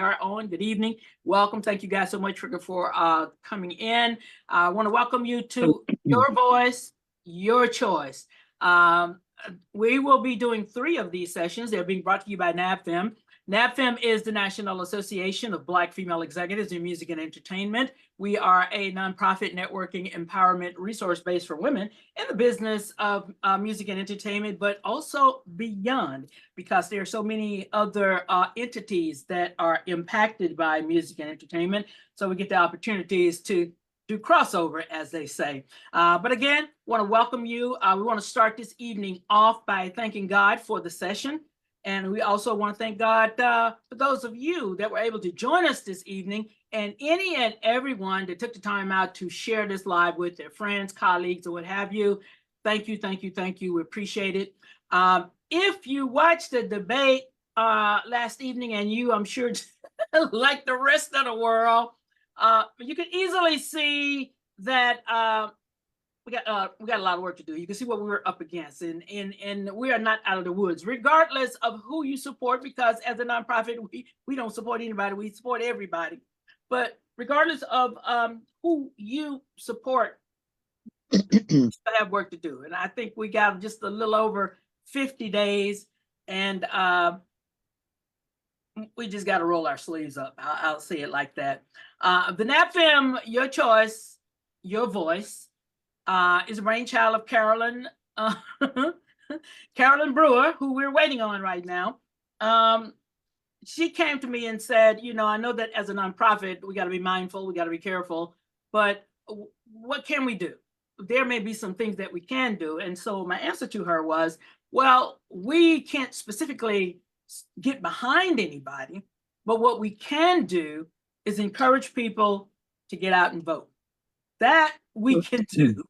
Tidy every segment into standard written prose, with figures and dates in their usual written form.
are on. Good evening. Welcome. Thank you guys so much for coming in. I want to welcome you to Your Voice, Your Choice. We will be doing 3 of these sessions. They're being brought to you by NABFEM. NABFEM is the National Association of Black Female Executives in Music and Entertainment. We are a nonprofit networking empowerment resource base for women in the business of music and entertainment, but also beyond, because there are so many other entities that are impacted by music and entertainment. So we get the opportunities to do crossover, as they say. But again, want to welcome you. We want to start this evening off by thanking God for the session. And we also want to thank God for those of you that were able to join us this evening, and any and everyone that took the time out to share this live with their friends, colleagues, or what have you. Thank you, thank you, thank you. We appreciate it. If you watched the debate last evening, and you, I'm sure, like the rest of the world, you can easily see that we got a lot of work to do. You can see what we were up against, and we are not out of the woods, regardless of who you support, because as a nonprofit, we don't support anybody, we support everybody. But regardless of who you support, you have work to do. And I think we got just a little over 50 days, and we just got to roll our sleeves up. I'll say it like that. The NABFEM, Your Choice, Your Voice, is a brainchild of Carolyn Brewer, who we're waiting on right now. She came to me and said, you know, I know that as a nonprofit, we got to be mindful, we got to be careful, but what can we do? There may be some things that we can do. And so my answer to her was, well, we can't specifically get behind anybody, but what we can do is encourage people to get out and vote. That we can do.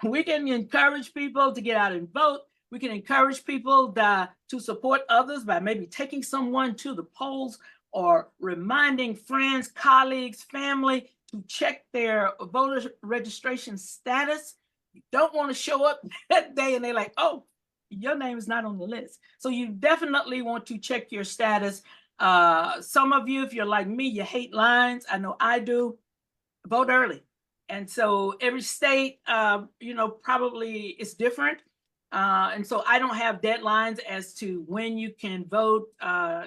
We can encourage people to get out and vote. We can encourage people to support others by maybe taking someone to the polls, or reminding friends, colleagues, family to check their voter registration status. You don't want to show up that day and they're like, oh, your name is not on the list. So you definitely want to check your status. Some of you, if you're like me, you hate lines. I know I do. Vote early. And so every state, probably is different. And so I don't have deadlines as to when you can vote,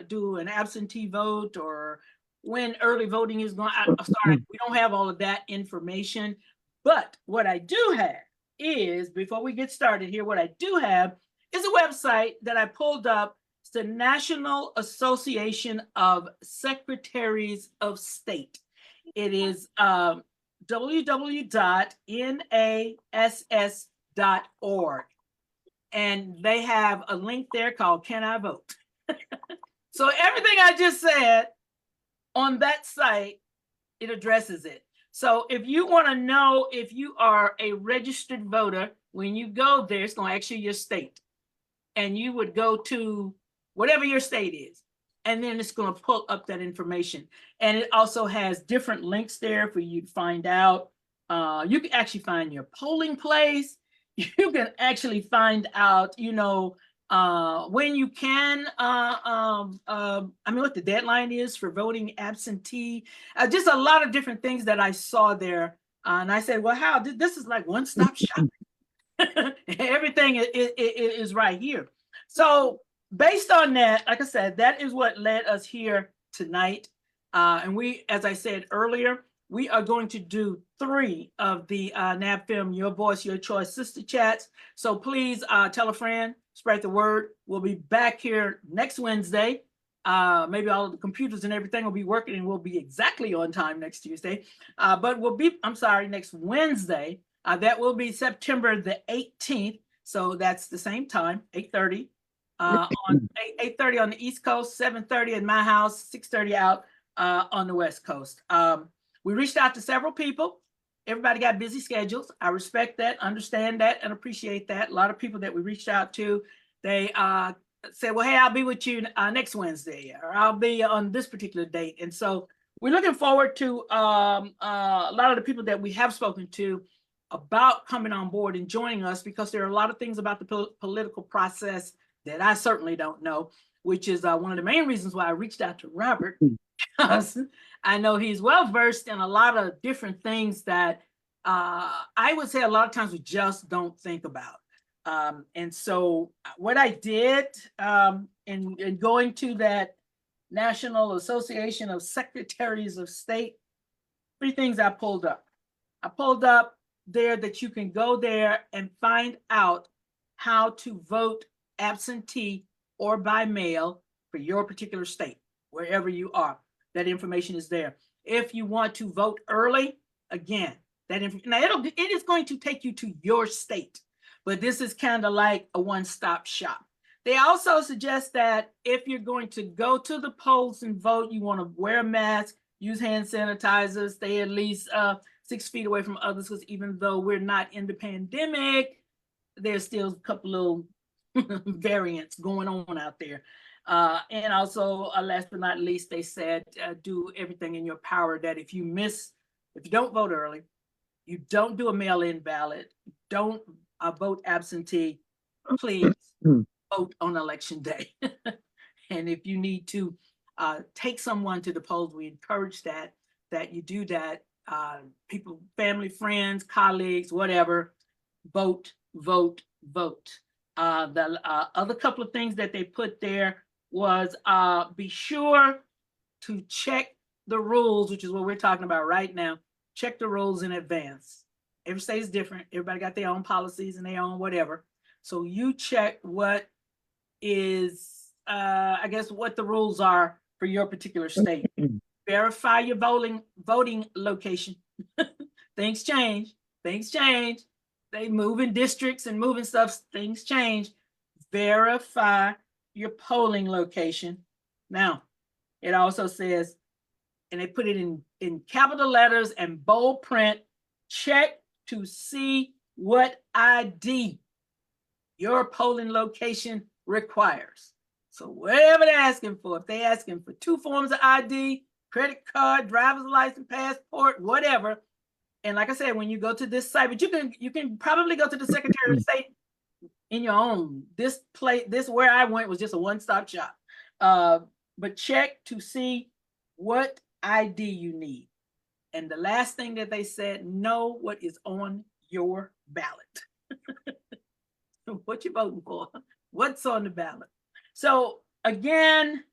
do an absentee vote, or when early voting is going to start. We don't have all of that information. But what I do have is, before we get started here, what I do have is a website that I pulled up. It's the National Association of Secretaries of State. It is www.nass.org. And they have a link there called Can I Vote? So everything I just said on that site, it addresses it. So if you want to know if you are a registered voter, when you go there, it's going to ask you your state. And you would go to whatever your state is. And then it's going to pull up that information. And it also has different links there for you to find out. You can actually find your polling place. You can actually find out, when you can, what the deadline is for voting absentee. Just a lot of different things that I saw there. And I said, well, how? This is like one-stop shopping. Everything is right here. So based on that, like I said, that is what led us here tonight. And we, as I said earlier, we are going to do 3 of the NABFEM Your Voice, Your Choice Sister Chats. So please tell a friend, spread the word. We'll be back here next Wednesday. Maybe all of the computers and everything will be working, and we'll be exactly on time next Tuesday. But next Wednesday. That will be September the 18th. So that's the same time, 8:30. On 8:30 on the East Coast, 7:30 in my house, 6:30 out on the West Coast. We reached out to several people. Everybody got busy schedules. I respect that, understand that, and appreciate that. A lot of people that we reached out to, they said, well, hey, I'll be with you next Wednesday, or I'll be on this particular date. And so we're looking forward to a lot of the people that we have spoken to about coming on board and joining us, because there are a lot of things about the political process that I certainly don't know, which is one of the main reasons why I reached out to Robert, because I know he's well versed in a lot of different things that I would say a lot of times we just don't think about. And so what I did in going to that National Association of Secretaries of State, 3 things I pulled up. I pulled up there that you can go there and find out how to vote absentee or by mail for your particular state, wherever you are. That information is there. If you want to vote early, again, now it is going to take you to your state, but this is kind of like a one-stop shop. They also suggest that if you're going to go to the polls and vote, you want to wear a mask, use hand sanitizer, stay at least 6 feet away from others, because even though we're not in the pandemic, there's still a couple little variants going on out there. And also, last but not least, they said do everything in your power that if you don't vote early, you don't do a mail-in ballot, don't vote absentee, please vote on election day. And if you need to take someone to the polls, we encourage that you do that. People, family, friends, colleagues, whatever, vote, vote, vote. The other couple of things that they put there was be sure to check the rules, which is what we're talking about right now. Check the rules in advance. Every state is different. Everybody got their own policies and their own whatever. So you check what is, I guess, what the rules are for your particular state. Verify your voting location. Things change. Things change. They move in districts and moving stuff. Things change. Verify your polling location. Now, it also says, and they put it in capital letters and bold print, check to see what ID your polling location requires. So whatever they're asking for, if they're asking for 2 forms of ID, credit card, driver's license, passport, whatever. And like I said, when you go to this site, but you can probably go to the Secretary of State in your own. This where I went was just a one-stop shop. But check to see what ID you need. And the last thing that they said, know what is on your ballot. What you voting for? What's on the ballot? So again,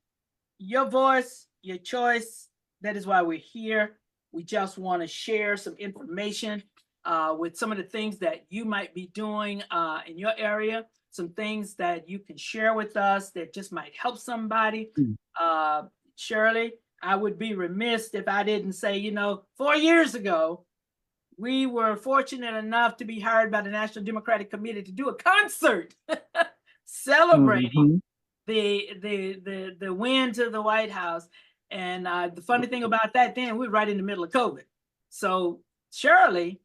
your voice, your choice. That is why we're here. We just want to share some information with some of the things that you might be doing in your area, some things that you can share with us that just might help somebody. Shirley, I would be remiss if I didn't say, 4 years ago, we were fortunate enough to be hired by the National Democratic Committee to do a concert celebrating the win to the White House. And the funny thing about that, then we were right in the middle of COVID. So Shirley,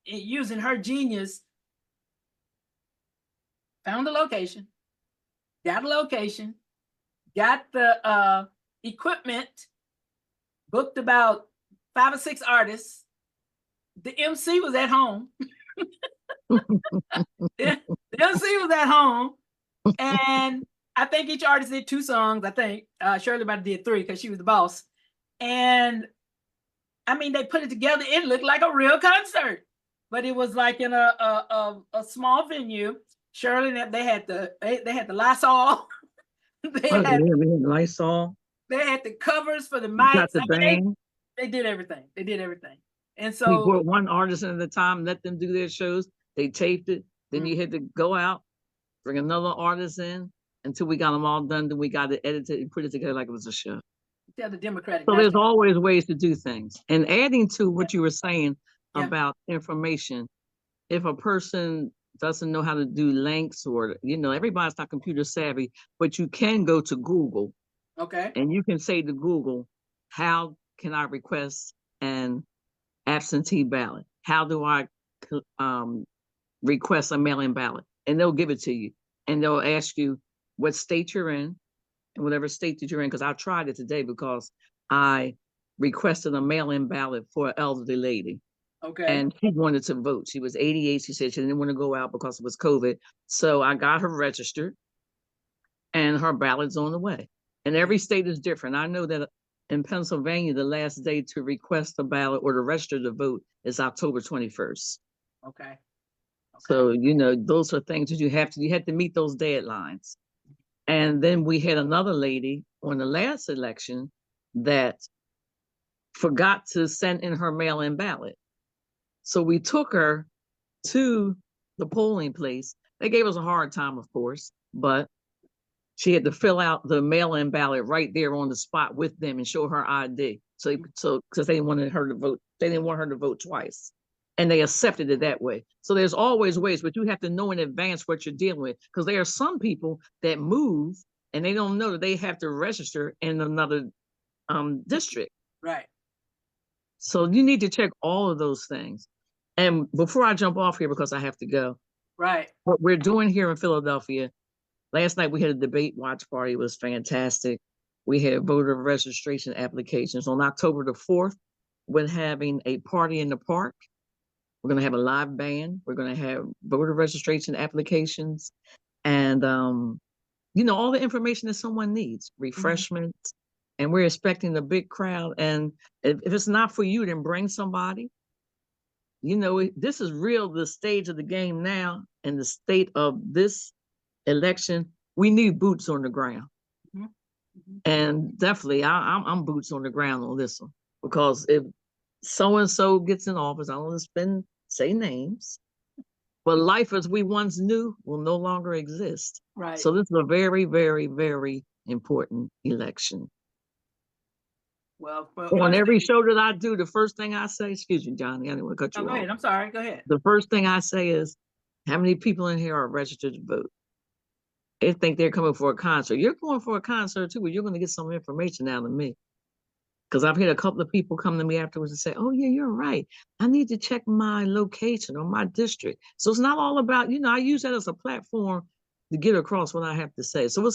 using her genius, found the location, got a location, got the equipment, booked about 5 or 6 artists. The MC was at home. The MC was at home. And I think each artist did 2 songs. I think Shirley might have did 3 because she was the boss. And I mean, they put it together. It looked like a real concert, but it was like in a small venue. Shirley, they had the Lysol. They had Lysol. They had the covers for the mics. Got the band. They did everything. They did everything. And so we brought one artist at a time, let them do their shows. They taped it. Then you had to go out, bring another artist in until we got them all done. Then we got it edited and put it together like it was a show. Yeah, the Democratic. So there's always ways to do things. And adding to what you were saying about information, if a person doesn't know how to do links or, everybody's not computer savvy, but you can go to Google. Okay. And you can say to Google, how can I request an absentee ballot? How do I request a mail-in ballot? And they'll give it to you. And they'll ask you what state you're in and whatever state that you're in. Because I tried it today because I requested a mail-in ballot for an elderly lady. Okay. And she wanted to vote. She was 88. She said she didn't want to go out because it was COVID. So I got her registered and her ballot's on the way. And every state is different. I know that in Pennsylvania, the last day to request a ballot or to register to vote is October 21st. Okay. So, you know, those are things that you have to meet those deadlines. And then we had another lady on the last election that forgot to send in her mail-in ballot. So we took her to the polling place. They gave us a hard time, of course, but she had to fill out the mail-in ballot right there on the spot with them and show her ID. So because they didn't want her to vote, they didn't want her to vote twice. And they accepted it that way. So there's always ways, but you have to know in advance what you're dealing with. Because there are some people that move and they don't know that they have to register in another district. Right. So you need to check all of those things. And before I jump off here, because I have to go. Right. What we're doing here in Philadelphia, last night we had a debate watch party. It was fantastic. We had voter registration applications. On October the 4th, we're having a party in the park. We're going to have a live band. We're going to have voter registration applications and, you know, all the information that someone needs, refreshments. And we're expecting a big crowd. And if it's not for you, then bring somebody. You know, this is real, the stage of the game now and the state of this election. We need boots on the ground. And definitely, I'm boots on the ground on this one. Because if so-and-so gets in office, I don't want to say names, but life as we once knew will no longer exist. Right. So this is a very, very, very important election. Well, on every show that I do, the first thing I say, excuse me, Johnny, I didn't want to cut you off. Go ahead. I'm sorry. Go ahead. The first thing I say is, how many people in here are registered to vote? They think they're coming for a concert. You're going for a concert too, but you're going to get some information out of me. Because I've had a couple of people come to me afterwards and say, oh yeah, you're right. I need to check my location or my district. So it's not all about, you know, I use that as a platform to get across what I have to say. So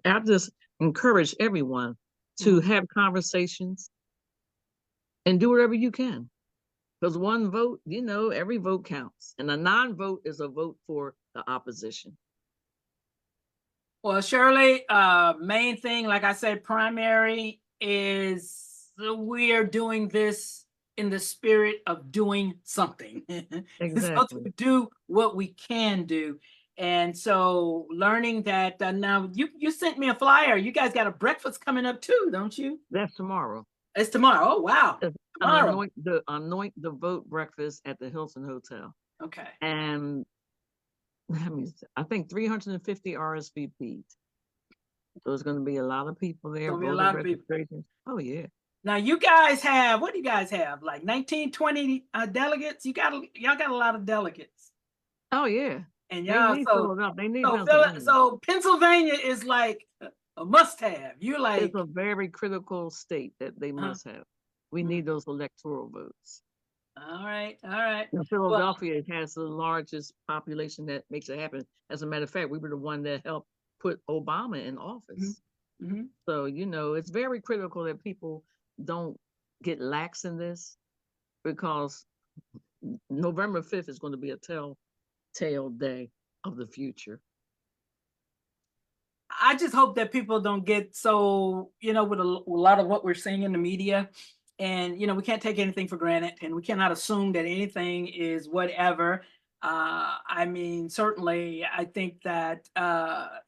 I just encourage everyone to have conversations and do whatever you can. Because one vote, you know, every vote counts. And a non-vote is a vote for the opposition. Well, Shirley, main thing, like I said, primary is we are doing this in the spirit of doing something. Exactly. So to do what we can do. And so learning that now you sent me a flyer. You guys got a breakfast coming up too, don't you? That's tomorrow. It's tomorrow. Oh, wow. Tomorrow. Anoint the vote breakfast at the Hilton Hotel. Okay. And I think 350 RSVP'd. So there's going to be a lot of people there. There'll be a lot of people. Oh, yeah. Now you guys have, what do you guys have? Like 19, 20 delegates? Y'all got a lot of delegates. Oh, yeah. And y'all, so Pennsylvania is like a must-have. You're like, it's a very critical state that they must have. We need those electoral votes. All right, all right. Now, Philadelphia has the largest population that makes it happen. As a matter of fact, we were the one that helped put Obama in office. So, you know, it's very critical that people don't get lax in this, because November 5th is going to be a telltale day of the future. I just hope that people don't get so, you know, with a lot of what we're seeing in the media, and, you know, we can't take anything for granted, and we cannot assume that anything is whatever. I mean, certainly, I think that,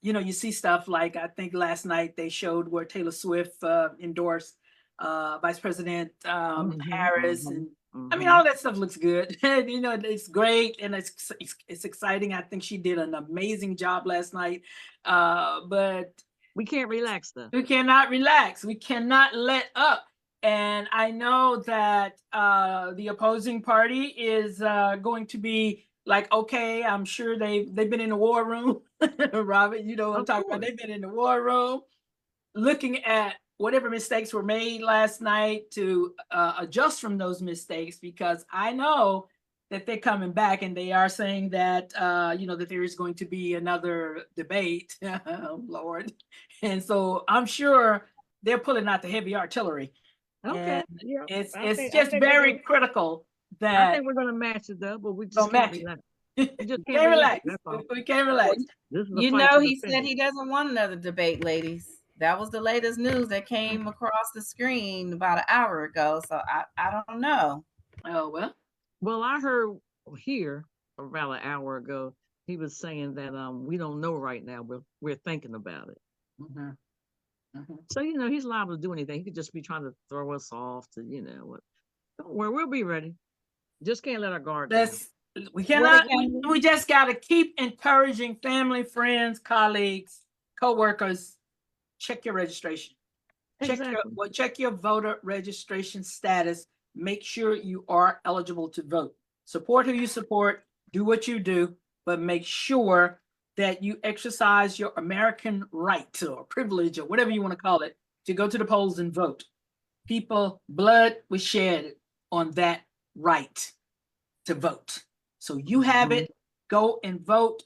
you know, you see stuff like, I think last night they showed where Taylor Swift endorsed Vice President Harris. And I mean, all that stuff looks good. You know, it's great. And it's exciting. I think she did an amazing job last night. But we can't relax though. We cannot relax. We cannot let up. And I know that the opposing party is going to be like, okay, I'm sure they've been in the war room. Robert, you know what I'm talking about. They've been in the war room looking at whatever mistakes were made last night to adjust from those mistakes, because I know that they're coming back and they are saying that, you know, that there is going to be another debate. Oh, Lord. And so I'm sure they're pulling out the heavy artillery. Okay. Yeah. It's just very critical that I think we're going to match it though, but we just can't relax. We can't relax. We can't relax. You know, he said he doesn't want another debate, ladies. that was the latest news that came across the screen about an hour ago. So I don't know. Oh, well. Well, I heard here about an hour ago, he was saying that we don't know right now. We're thinking about it. Mhm, mhm. So, he's liable to do anything. He could just be trying to throw us off to, what. Don't worry, we'll be ready. Just can't let our guard down. We Well, cannot, can we just got to keep encouraging family, friends, colleagues, co-workers. Check your registration. Exactly. Check your voter registration status. Make sure you are eligible to vote. Support who you support, do what you do, but make sure that you exercise your American right or privilege or whatever you want to call it to go to the polls and vote. People, blood was shed on that right to vote. So you have it, go and vote,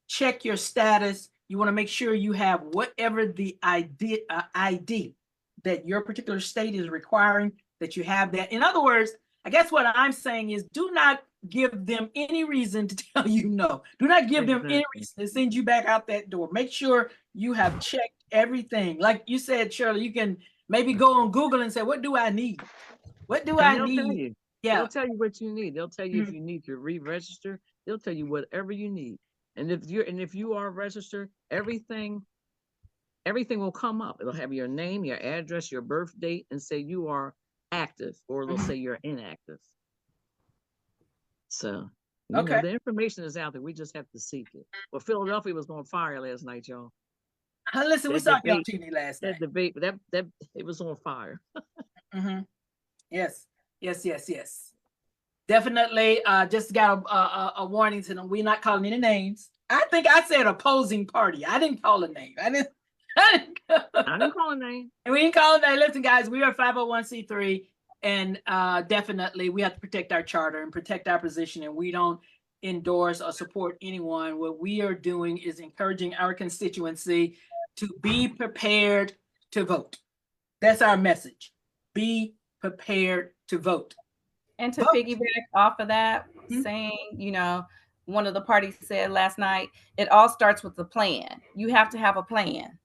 check your status. You want to make sure you have whatever the ID that your particular state is requiring, that you have that. In other words, I guess what I'm saying is do not give them any reason to tell you no. Do not give them any Exactly. reason to send you back out that door. Make sure you have checked everything. Like you said, Shirley, you can maybe go on Google and say, what do I need? What do And I they'll tell need? you. Yeah. They'll tell you what you need. They'll tell you if Mhm. you need to re-register. They'll tell you whatever you need. And if you are registered, everything will come up. It'll have your name, your address, your birth date, and say you are active, or it'll Mhm. say you're inactive. So, Okay. the information is out there. We just have to seek it. Well, Philadelphia was on fire last night, y'all. Listen, we That saw you on debate, TV last night. that it was on fire. Mm-hmm. Yes, yes, yes, yes. Definitely. Just got a warning to them. We're not calling any names. I think I said opposing party. I didn't call a name. I didn't. I didn't call a name. And we didn't call a name. Listen, guys, we are 501c3, and definitely we have to protect our charter and protect our position. And we don't endorse or support anyone. What we are doing is encouraging our constituency to be prepared to vote. That's our message. Be prepared to vote. And to Vote. piggyback off of that, Mhm. saying, one of the parties said last night, it all starts with the plan. You have to have a plan.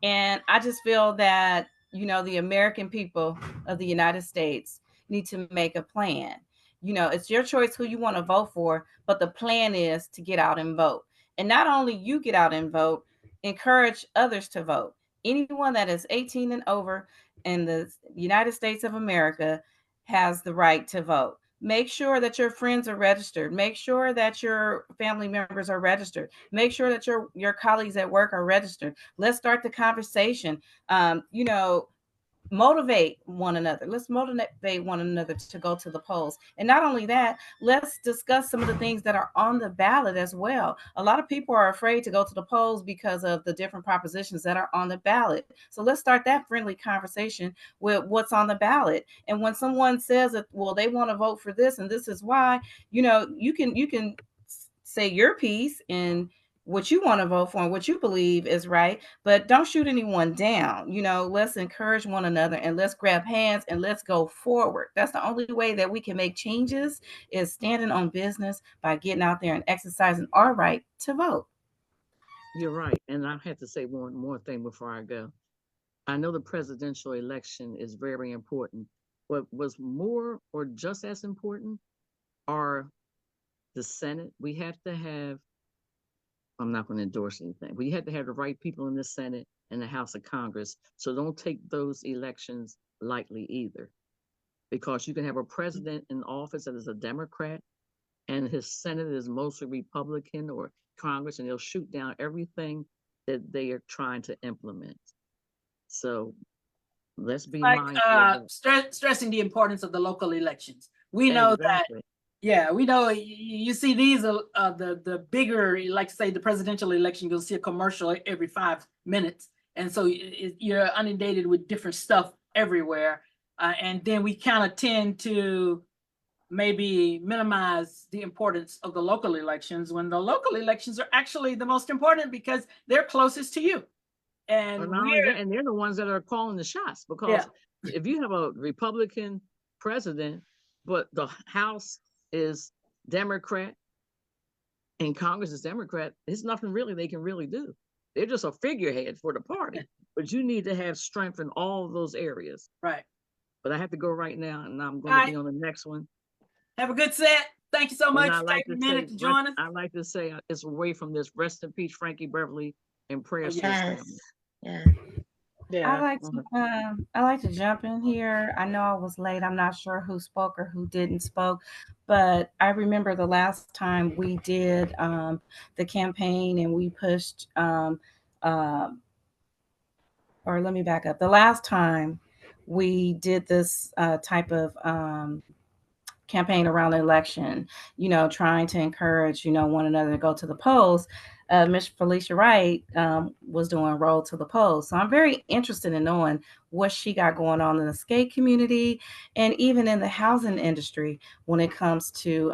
And I just feel that, the American people of the United States need to make a plan. It's your choice who you want to vote for, but the plan is to get out and vote. And not only you get out and vote, encourage others to vote. Anyone that is 18 and over in the United States of America has the right to vote. Make sure that your friends are registered. Make sure that your family members are registered. Make sure that your colleagues at work are registered. Let's start the conversation. Motivate one another. Let's motivate one another to go to the polls. And not only that, let's discuss some of the things that are on the ballot as well. A lot of people are afraid to go to the polls because of the different propositions that are on the ballot. So let's start that friendly conversation with what's on the ballot. And when someone says that, well, they want to vote for this and this is why, you can say your piece and what you want to vote for and what you believe is right, but don't shoot anyone down. Let's encourage one another and let's grab hands and let's go forward. That's the only way that we can make changes, is standing on business by getting out there and exercising our right to vote. You're right. And I have to say one more thing before I go. I know the presidential election is very important. What was more or just as important are the Senate. We have to have, I'm not going to endorse anything. We have to have the right people in the Senate and the House of Congress. So don't take those elections lightly either, because you can have a president in office that is a Democrat and his Senate is mostly Republican, or Congress, and they'll shoot down everything that they are trying to implement. So let's be Like mindful of that. stressing the importance of the local elections. We know that. Exactly. Yeah, we know. You see these the bigger, like say the presidential election, you'll see a commercial every 5 minutes, and so you're inundated with different stuff everywhere, and then we kind of tend to maybe minimize the importance of the local elections when the local elections are actually the most important because they're closest to you. But And not only that, and they're the ones that are calling the shots, yeah, because if you have a Republican president, but the House is Democrat and Congress is Democrat, there's nothing really they can really do. They're just a figurehead for the party. but you need to have strength in all of those areas. Right. But I have to go right now, and I'm going All to right. be on the next one. Have a good set. Thank you so much And I for like taking to a minute say, to join us. I like to say, it's away from this. Rest in peace, Frankie Beverly, and prayers to his Yes. family. Yeah. I Yeah. like to jump in here. I know I was late. I'm not sure who spoke or who didn't spoke, but I remember the last time we did the campaign and we pushed or let me back up. The last time we did this type of campaign around the election, trying to encourage, one another to go to the polls. Miss Felicia Wright was doing Roll to the Polls. So I'm very interested in knowing what she got going on in the skate community and even in the housing industry when it comes to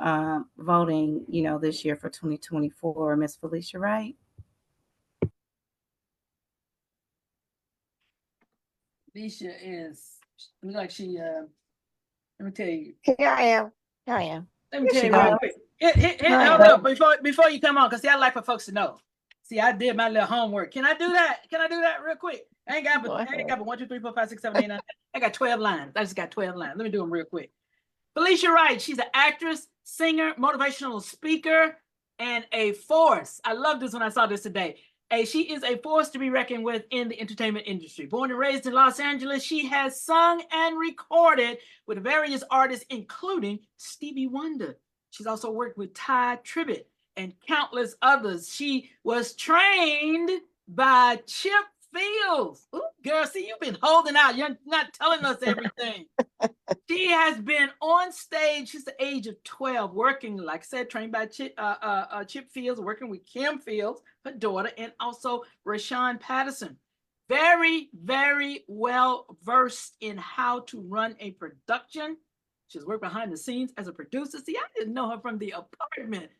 voting, this year for 2024. Miss Felicia Wright. Alicia is looks like she let me tell you. Here I am. Here I am. Let me tell she you real goes. quick. Right. Hold up before you come on, because I like for folks to know. See, I did my little homework. Can I do that? Can I do that real quick? I ain't got Go but 1, 2, 3, 4, 5, 6, 7, 8, 9. I got 12 lines. I just got 12 lines. Let me do them real quick. Felicia Wright, she's an actress, singer, motivational speaker, and a force. I love this when I saw this today. She is a force to be reckoned with in the entertainment industry. Born and raised in Los Angeles, she has sung and recorded with various artists, including Stevie Wonder. She's also worked with Ty Tribbett and countless others. She was trained by Chip Fields. Ooh, girl, see, you've been holding out. You're not telling us everything. She has been on stage since the age of 12, working, like I said, trained by Chip Fields, working with Kim Fields, her daughter, and also Rashawn Patterson. Very, very well versed in how to run a production. She's worked behind the scenes as a producer. See, I didn't know her from The Apartment.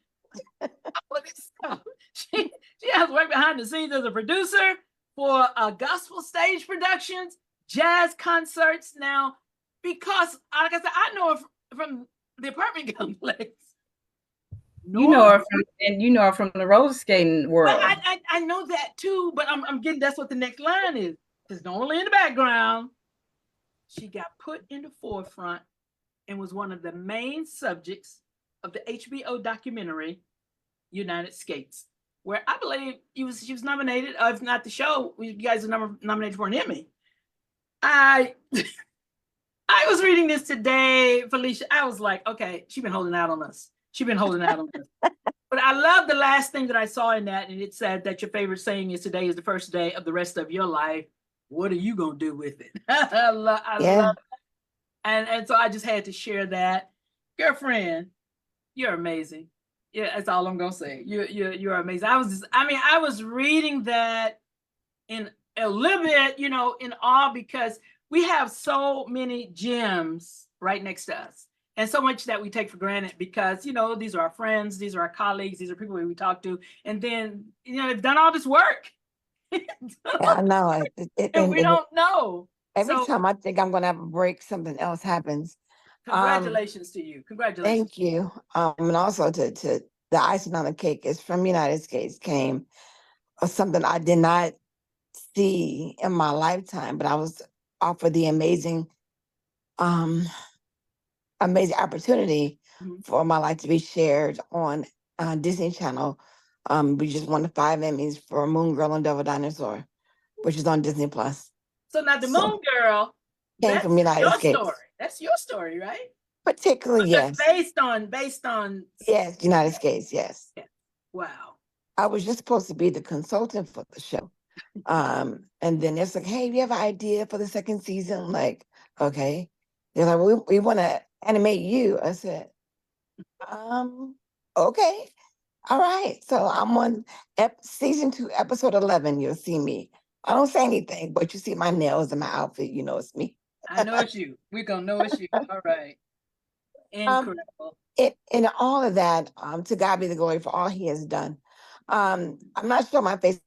She has worked behind the scenes as a producer for gospel stage productions, jazz concerts. Now, because, like I said, I know her from the apartment complex. You know her from the roller skating world. Well, I know that too, but I'm getting, that's what the next line is. Because normally in the background, she got put in the forefront and was one of the main subjects of the HBO documentary United Skates, where I believe she was nominated, if not the show, you guys are nominated for an Emmy. I was reading this today, Felicia. I was like, okay, she's been holding out on us. But I love the last thing that I saw in that, and it said that your favorite saying is today is the first day of the rest of your life. What are you gonna do with it? I love it. And so I just had to share that. Girlfriend, you're amazing. Yeah, that's all I'm gonna say. You're amazing. I was reading that in a little bit, in awe, because we have so many gems right next to us, and so much that we take for granted because, these are our friends, these are our colleagues, these are people we talk to, and then, they've done all this work. Yeah, I know. And we don't know. Every time I think I'm going to have a break, something else happens. Congratulations to you. Congratulations. Thank you. And also to the icing on the cake is from United Skates came something I did not see in my lifetime, but I was offered the amazing opportunity for my life to be shared on Disney Channel. We just won the 5 Emmys for Moon Girl and Devil Dinosaur, which is on Disney Plus. So now the Moon Girl came from United Skates. Story. That's your story, right? Particularly, yes. Based on. Yes, United Skates, yes. Yeah. Wow. I was just supposed to be the consultant for the show. And then it's like, hey, we have an idea for the second season. I'm like, okay. They're like, well, we want to animate you. I said, okay. All right. So I'm on season 2, episode 11. You'll see me. I don't say anything, but you see my nails and my outfit, it's me. I know it's you. We're going to know it's you. All right. Incredible. In all of that, to God be the glory for all he has done. I'm not sure my face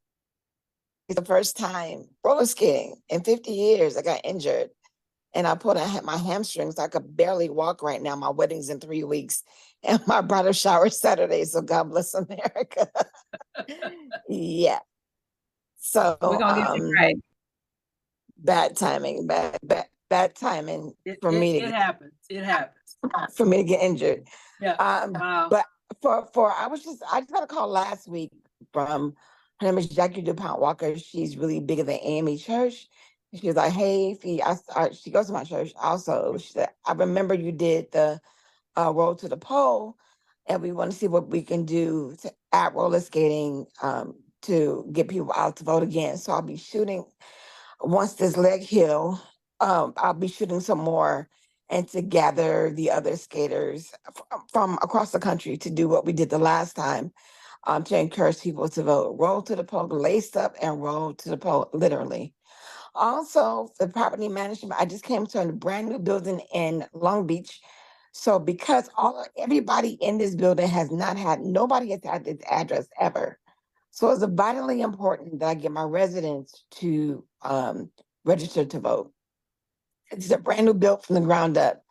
is the first time roller skating in 50 years. I got injured and I pulled my hamstrings. I could barely walk right now. My wedding's in 3 weeks and my bridal shower Saturday. So God bless America. Yeah. So we're gonna get you right. bad timing, bad timing for me to It happens. It happens. get injured. Yeah. Wow. But I just got a call last week from, her name is Jackie DuPont Walker. She's really big at the AME church. And she was like, "Hey, Fee," she goes to my church also. She said, "I remember you did the roll to the pole, and we want to see what we can do to add roller skating to get people out to vote again." So I'll be shooting once this leg heal. I'll be shooting some more and to gather the other skaters from across the country to do what we did the last time, to encourage people to vote. Roll to the poll, lace up and roll to the poll, literally. Also, the property management, I just came to a brand new building in Long Beach. So because everybody in this building nobody has had this address ever. So it's vitally important that I get my residents to register to vote. It's a brand new built from the ground up.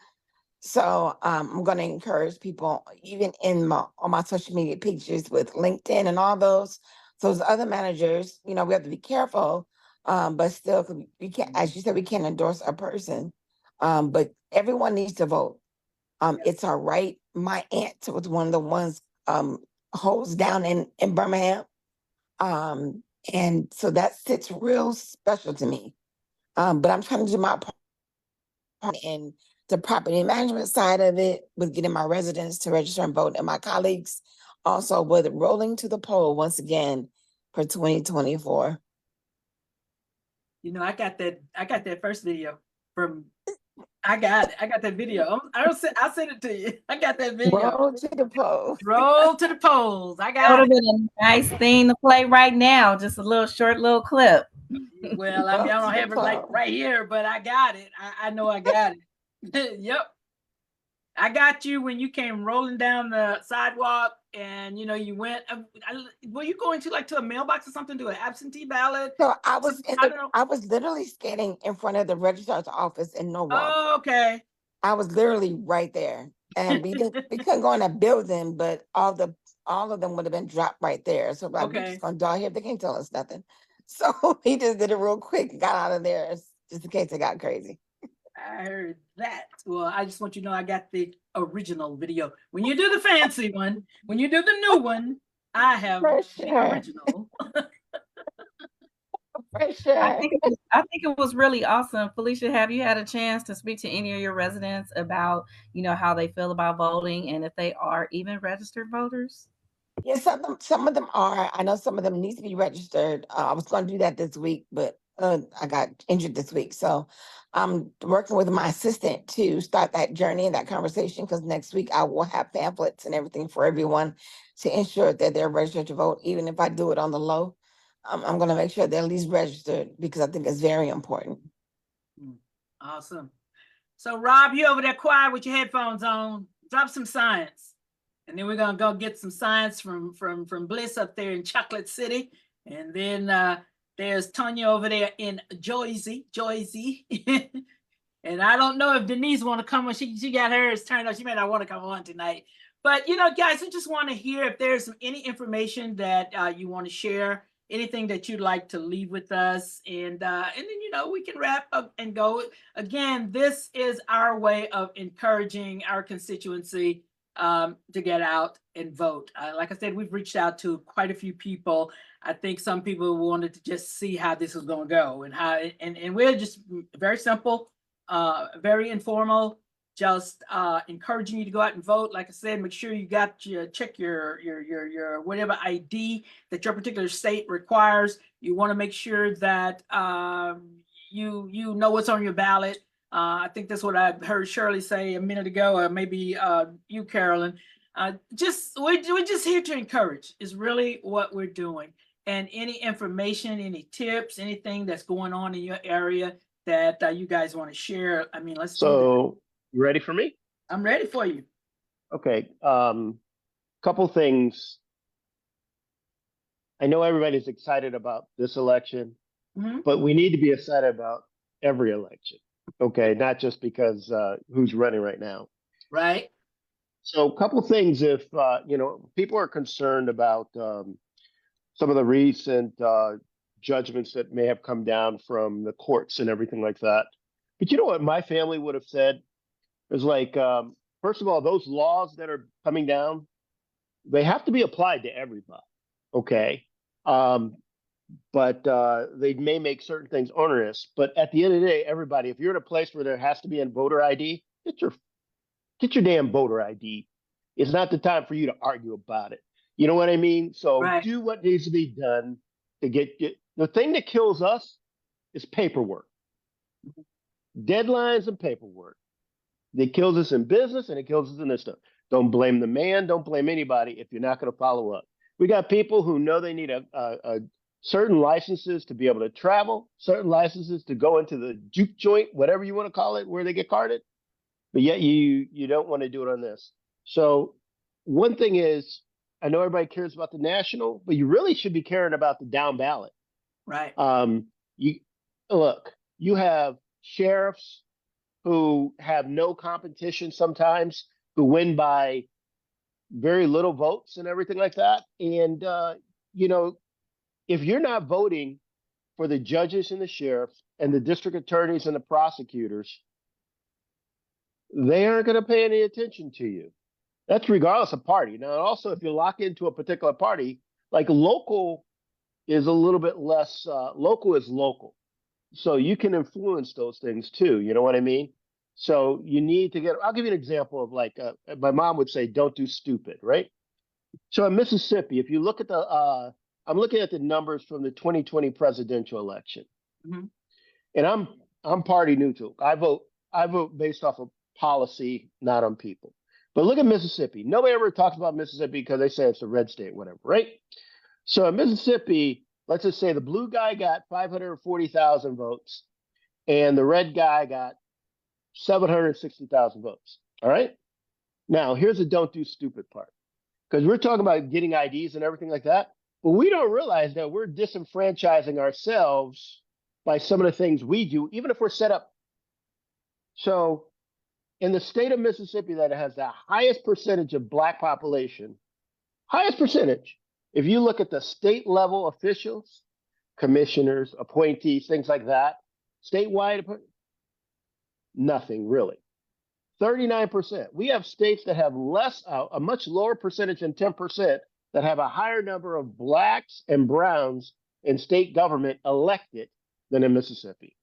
So I'm going to encourage people, even on my social media pages with LinkedIn and all those other managers. We have to be careful, but still, 'cause we can't, as you said, we can't endorse a person. But everyone needs to vote. It's our right. My aunt was one of the ones holds down in Birmingham. And so that sits real special to me. But I'm trying to do my part in the property management side of it with getting my residents to register and vote, and my colleagues also with rolling to the poll once again for 2024. I got that first video from, I got that video. I'll send it to you. I got that video. Roll to the poll. Roll to the polls. I That got would it. have been a nice thing to play right now. Just a short little clip. Well, I mean, I Roll don't to have the it like poll. right here, but I got it. I know I got it. Yep. I got you when you came rolling down the sidewalk and you went, were you going to a mailbox or something, to an absentee ballot? So I was I don't know. I was literally standing in front of the registrar's office in Norwalk. Oh, okay. I was literally right there, and we couldn't go in that building, but all of them would have been dropped right there. So like, we Okay. just gonna dog here. They can't tell us nothing. So he just did it real quick and got out of there, just in case it got crazy. I heard that. Well, I just want you to know I got the original video. When you do the fancy one, when you do the new one, I have For the sure. original. For sure. I think it was really awesome. Felicia, have you had a chance to speak to any of your residents about, how they feel about voting and if they are even registered voters? Yeah, some of them are. I know some of them need to be registered. I was going to do that this week, but I got injured this week. So I'm working with my assistant to start that journey and that conversation, because next week I will have pamphlets and everything for everyone to ensure that they're registered to vote. Even if I do it on the low, I'm going to make sure they're at least registered, because I think it's very important. Awesome. So Rob, you over there quiet with your headphones on. Drop some science. And then we're gonna go get some science from Bliss up there in Chocolate City. And then there's Tanya over there in Joyzy. And I don't know if Denise want to come on. She got hers turned on. She may not want to come on tonight. But guys, I just want to hear if there's any information that you want to share, anything that you'd like to leave with us, and then we can wrap up and go. Again, this is our way of encouraging our constituency to get out and vote. Like I said, we've reached out to quite a few people. I think some people wanted to just see how this was going to go, and we're just very simple, very informal, just encouraging you to go out and vote. Like I said, make sure you check your whatever ID that your particular state requires. You want to make sure that you know what's on your ballot. I think that's what I heard Shirley say a minute ago, or maybe you, Carolyn. We're just here to encourage is really what we're doing. And any information, any tips, anything that's going on in your area that you guys want to share, I mean, let's do So, you ready for me? that. I'm ready for you. Okay. Couple things. I know everybody's excited about this election, Mhm. but we need to be excited about every election. Okay, not just because who's running right now. Right. So, a couple things. If people are concerned about some of the recent judgments that may have come down from the courts and everything like that. But you know what my family would have said? It was like, first of all, those laws that are coming down, they have to be applied to everybody. Okay. But they may make certain things onerous. But at the end of the day, everybody, if you're in a place where there has to be a voter ID, get your damn voter ID. It's not the time for you to argue about it. You know what I mean? So Right. do what needs to be done to get the thing that kills us is paperwork. Deadlines and paperwork. It kills us in business and it kills us in this stuff. Don't blame the man. Don't blame anybody if you're not going to follow up. We got people who know they need a certain licenses to be able to travel, certain licenses to go into the juke joint, whatever you want to call it, where they get carded. But yet you don't want to do it on this. So one thing is, I know everybody cares about the national, but you really should be caring about the down ballot. Right. You have sheriffs who have no competition sometimes, who win by very little votes and everything like that. And if you're not voting for the judges and the sheriffs and the district attorneys and the prosecutors, they aren't going to pay any attention to you. That's regardless of party. Now, also, if you lock into a particular party, like local is a little bit less, local is local. So you can influence those things too. You know what I mean? So you need to I'll give you an example of like, my mom would say, don't do stupid, right? So in Mississippi, if you look at I'm looking at the numbers from the 2020 presidential election. Mhm. And I'm party neutral. I vote based off of policy, not on people. But look at Mississippi. Nobody ever talks about Mississippi because they say it's a red state, whatever, right? So in Mississippi, let's just say the blue guy got 540,000 votes and the red guy got 760,000 votes. All right. Now, here's the don't do stupid part, because we're talking about getting IDs and everything like that. But we don't realize that we're disenfranchising ourselves by some of the things we do, even if we're set up. So in the state of Mississippi that has the highest percentage of Black population, highest percentage, if you look at the state level officials, commissioners, appointees, things like that, statewide, nothing really. 39%. We have states that have a much lower percentage than 10%, that have a higher number of Blacks and Browns in state government elected than in Mississippi.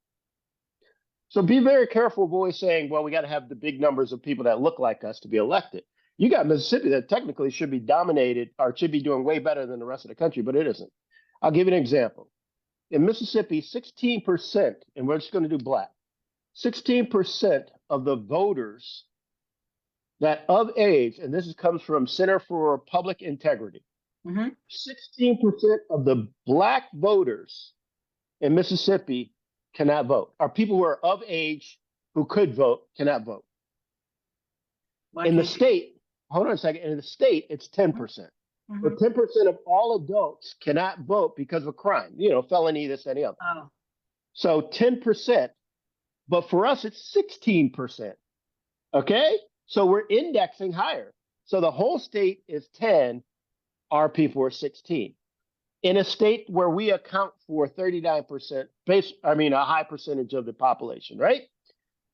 So be very careful of always saying, well, we got to have the big numbers of people that look like us to be elected. You got Mississippi that technically should be dominated or should be doing way better than the rest of the country, but it isn't. I'll give you an example. In Mississippi, 16%, and we're just going to do Black, 16% of the voters that of age, and this comes from Center for Public Integrity, 16% of the Black voters in Mississippi cannot vote, or people who are of age who could vote cannot vote. In the state, hold on a second, in the state, it's 10%. But 10% of all adults cannot vote because of a crime, felony, this, any other. Oh. So 10%, but for us, it's 16%. Okay? So we're indexing higher. So the whole state is 10, our people are 16. In a state where we account for 39%, a high percentage of the population, right?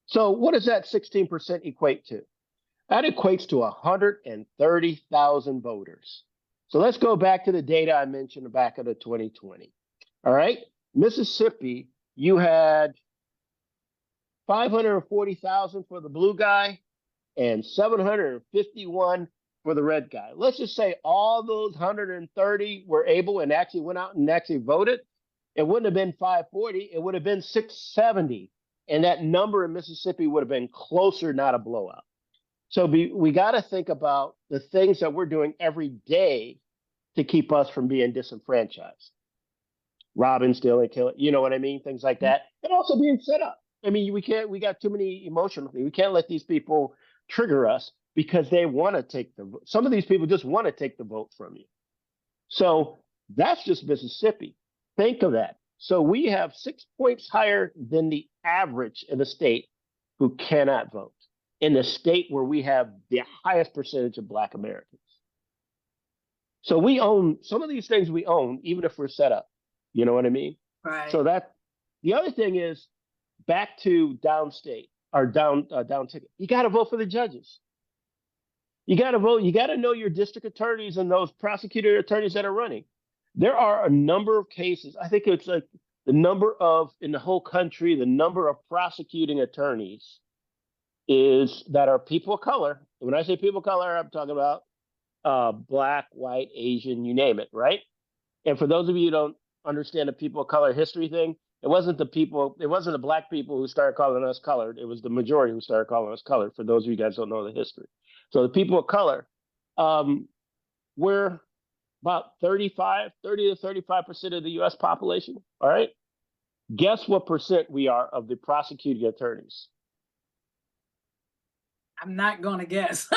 So what does that 16% equate to? That equates to 130,000 voters. So let's go back to the data I mentioned back in the 2020. All right. Mississippi, you had 540,000 for the blue guy and 751 for the red guy. Let's just say all those 130 were able and actually went out and actually voted. It wouldn't have been 540. It would have been 670. And that number in Mississippi would have been closer, not a blowout. So we got to think about the things that we're doing every day to keep us from being disenfranchised. Robbing, stealing, killing, you know what I mean? Things like that. And also being set up. I mean, we got too many emotional things. We can't let these people trigger us because they want to take the vote. Some of these people just want to take the vote from you. So that's just Mississippi. Think of that. So we have 6 points higher than the average in the state who cannot vote, in the state where we have the highest percentage of Black Americans. So we own some of these things, we own, even if we're set up. You know what I mean? Right. So that the other thing is back to downstate or down ticket. You got to vote for the judges. You got to vote. You got to know your district attorneys and those prosecutor attorneys that are running. There are a number of cases. I think it's like the number of in the whole country, the number of prosecuting attorneys is that are people of color. When I say people of color, I'm talking about black, white, Asian, you name it, right? And for those of you who don't understand the people of color history thing, it wasn't the black people who started calling us colored. It was the majority who started calling us colored, for those of you guys who don't know the history. So the people of color, we're about 30 to 35% of the US population, all right? Guess what percent we are of the prosecuting attorneys? I'm not gonna guess.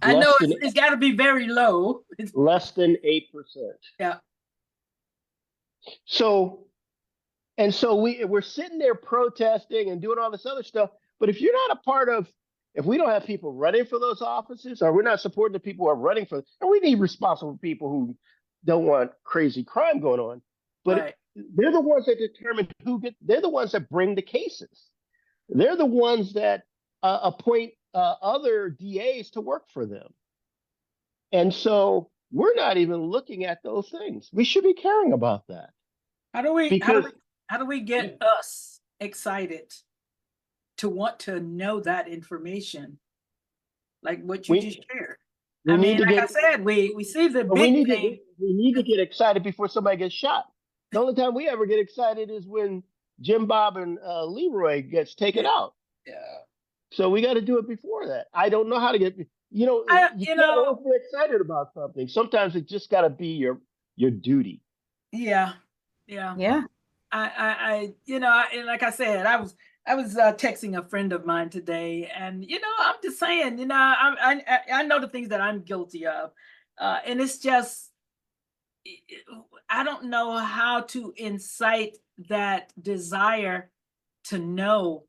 I know it's got to be very low. Less than 8%. Yeah. So we're sitting there protesting and doing all this other stuff. But if you're not a part of, if we don't have people running for those offices, or we're not supporting the people who are running for, and we need responsible people who don't want crazy crime going on. But Right. they're the ones that determine they're the ones that bring the cases. They're the ones that appoint other DAs to work for them. And so we're not even looking at those things. We should be caring about that. How do we Because how do we get us excited to want to know that information, like what you just shared? we I need mean, to like I get said, we see the but we big need thing. we need to get excited before somebody gets shot. The only time we ever get excited is when Jim Bob and Leroy gets taken out. Yeah. So we got to do it before that. I don't know how to get. You know, you can't always be excited about something. Sometimes it just got to be your duty. Yeah. Yeah. I and like I said, I was texting a friend of mine today, and I'm just saying, I know the things that I'm guilty of, and it's just I don't know how to incite that desire to know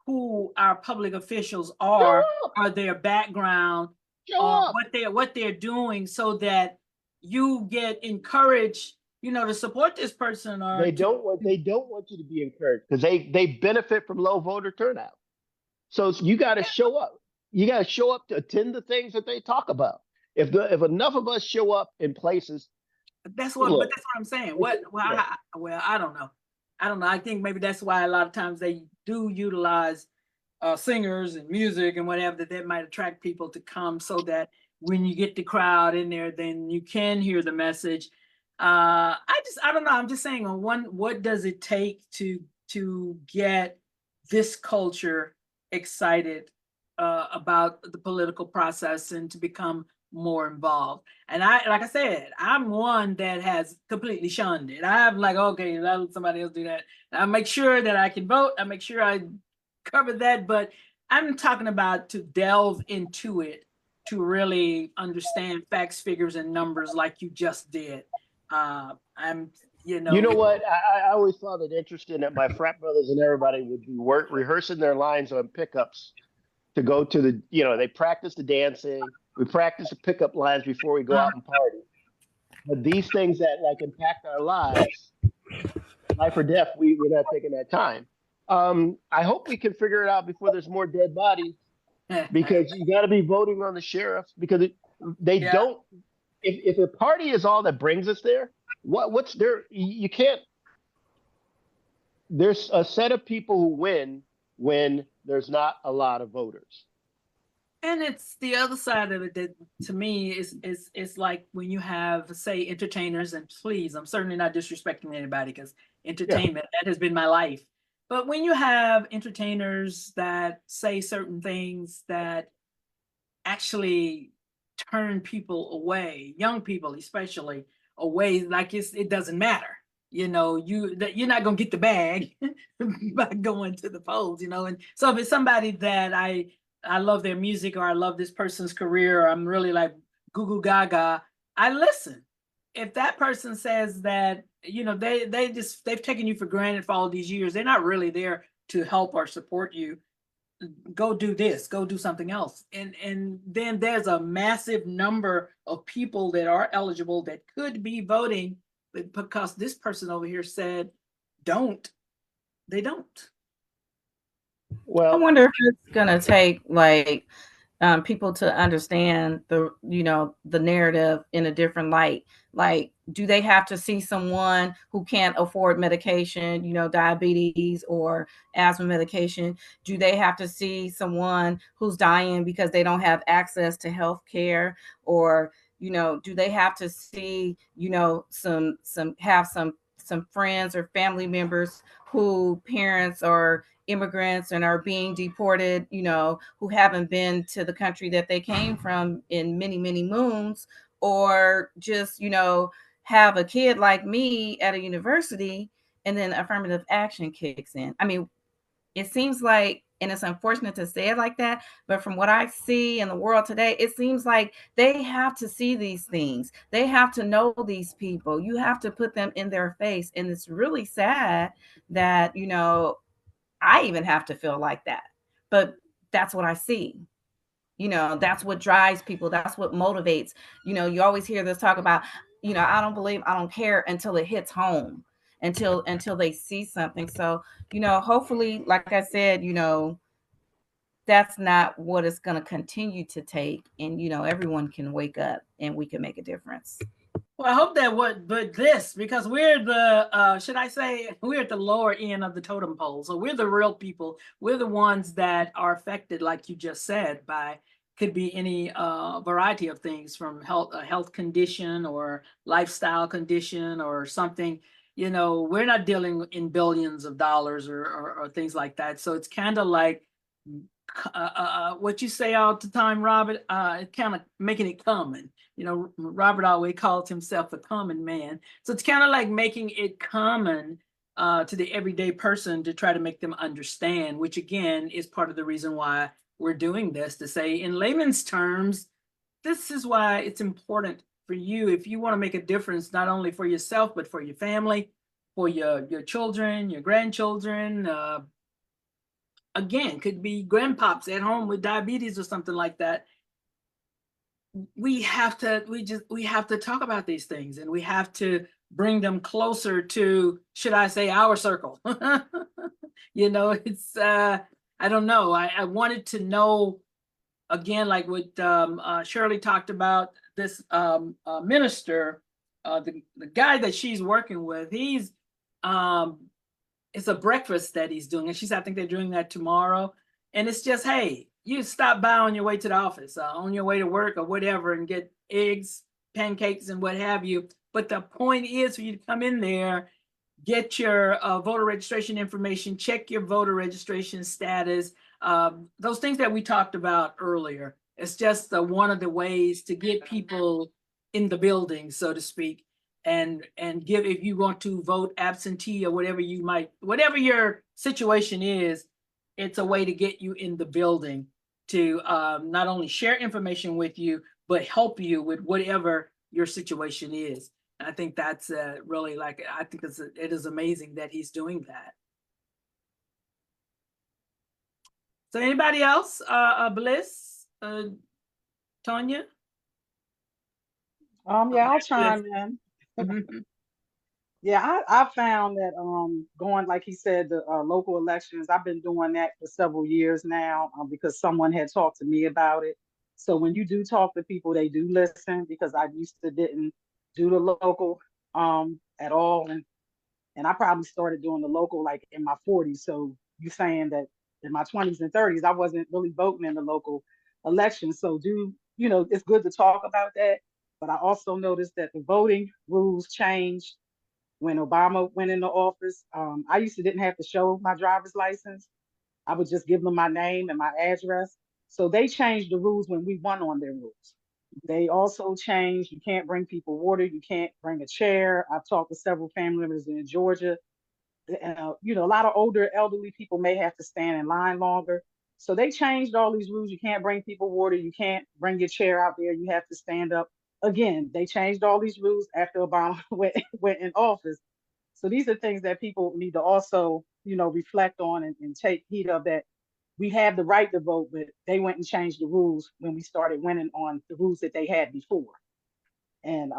who our public officials are, or their background, Show or up. what they're doing, so that you get encouraged, to support this person. Or They don't want you to be encouraged because they benefit from low voter turnout. So you got to show up. You got to show up to attend the things that they talk about. If enough of us show up in places, That's what, look, but that's what I'm saying. Well, I don't know. I think maybe that's why a lot of times they do utilize singers and music and whatever, that might attract people to come, so that when you get the crowd in there, then you can hear the message. I don't know. I'm just saying, what does it take to get this culture excited about the political process and to become more involved? And like I said, I'm one that has completely shunned it. I'm like, okay, let somebody else do that. I make sure that I can vote. I make sure I cover that. But I'm talking about to delve into it, to really understand facts, figures, and numbers like you just did. You know what? I always found it interesting that my frat brothers and everybody would be rehearsing their lines on pickups to go to the, they practice the dancing. We practice the pickup lines before we go out and party. But these things that impact our lives, life or death, we're not taking that time. I hope we can figure it out before there's more dead bodies, because you got to be voting on the sheriff, because they don't. If a party is all that brings us there, what's there? You can't. There's a set of people who win when there's not a lot of voters. And it's the other side of it that, to me, is like when you have, say, entertainers, and please, I'm certainly not disrespecting anybody, because entertainment, that has been my life. But when you have entertainers that say certain things that actually turn people away, young people especially, away, like it doesn't matter. You're not gonna get the bag by going to the polls, And so if it's somebody that I love their music, or I love this person's career, or I'm really like goo goo gaga, I listen. If that person says that, they've taken you for granted for all these years, they're not really there to help or support you, go do this, go do something else. And then there's a massive number of people that are eligible that could be voting but because this person over here said, don't, they don't. I Well, wonder if it's gonna take like people to understand the the narrative in a different light. Like, do they have to see someone who can't afford medication, diabetes or asthma medication? Do they have to see someone who's dying because they don't have access to health care? Or do they have to see some friends or family members who parents are immigrants and are being deported, who haven't been to the country that they came from in many, many moons, or just, have a kid like me at a university and then affirmative action kicks in. I mean, it seems like, and it's unfortunate to say it like that, but from what I see in the world today, it seems like they have to see these things. They have to know these people. You have to put them in their face. And it's really sad that, I even have to feel like that. But that's what I see. That's what drives people. That's what motivates. You always hear this talk about, I don't believe, I don't care until it hits home, until they see something. So, hopefully, like I said, that's not what it's going to continue to take. And, everyone can wake up and we can make a difference. Well, I hope that would, but this, because we're the, should I say, we're at the lower end of the totem pole. So we're the real people. We're the ones that are affected, like you just said, by, could be any variety of things, from a health condition or lifestyle condition or something. We're not dealing in billions of dollars or things like that. So it's kind of like what you say all the time, Robert, kind of making it common. Robert always calls himself a common man. So it's kind of like making it common to the everyday person to try to make them understand, which again is part of the reason why we're doing this, to say in layman's terms, this is why it's important for you, if you want to make a difference, not only for yourself, but for your family, for your children, your grandchildren, again, could be grandpops at home with diabetes or something like that. We have to talk about these things, and we have to bring them closer to, should I say, our circle. It's I don't know. I wanted to know, again, like what Shirley talked about, this minister, the guy that she's working with, he's it's a breakfast that he's doing, and I think they're doing that tomorrow. And it's just, hey, you stop by on your way to the office, on your way to work or whatever, and get eggs, pancakes, and what have you. But the point is for you to come in there, get your voter registration information, check your voter registration status, those things that we talked about earlier. It's just one of the ways to get people in the building, so to speak, and give, if you want to vote absentee or whatever your situation is, it's a way to get you in the building, to not only share information with you, but help you with whatever your situation is. And I think that's really, I think it is amazing that he's doing that. So anybody else? Bliss, Tonya? Yeah, I'll chime in. Mhm. Yeah, I found that going, like he said, the local elections, I've been doing that for several years now, because someone had talked to me about it. So when you do talk to people, they do listen, because I used to didn't do the local at all, and I probably started doing the local like in my 40s. So you saying that in my 20s and 30s, I wasn't really voting in the local elections. So it's good to talk about that. But I also noticed that the voting rules changed when Obama went into office. I used to didn't have to show my driver's license. I would just give them my name and my address. So they changed the rules when we won on their rules. They also changed, you can't bring people water, you can't bring a chair. I've talked to several family members in Georgia. A lot of older elderly people may have to stand in line longer. So they changed all these rules. You can't bring people water, you can't bring your chair out there, you have to stand up. Again, they changed all these rules after Obama went in office. So these are things that people need to also, reflect on and take heed of, that we have the right to vote, but they went and changed the rules when we started winning on the rules that they had before. And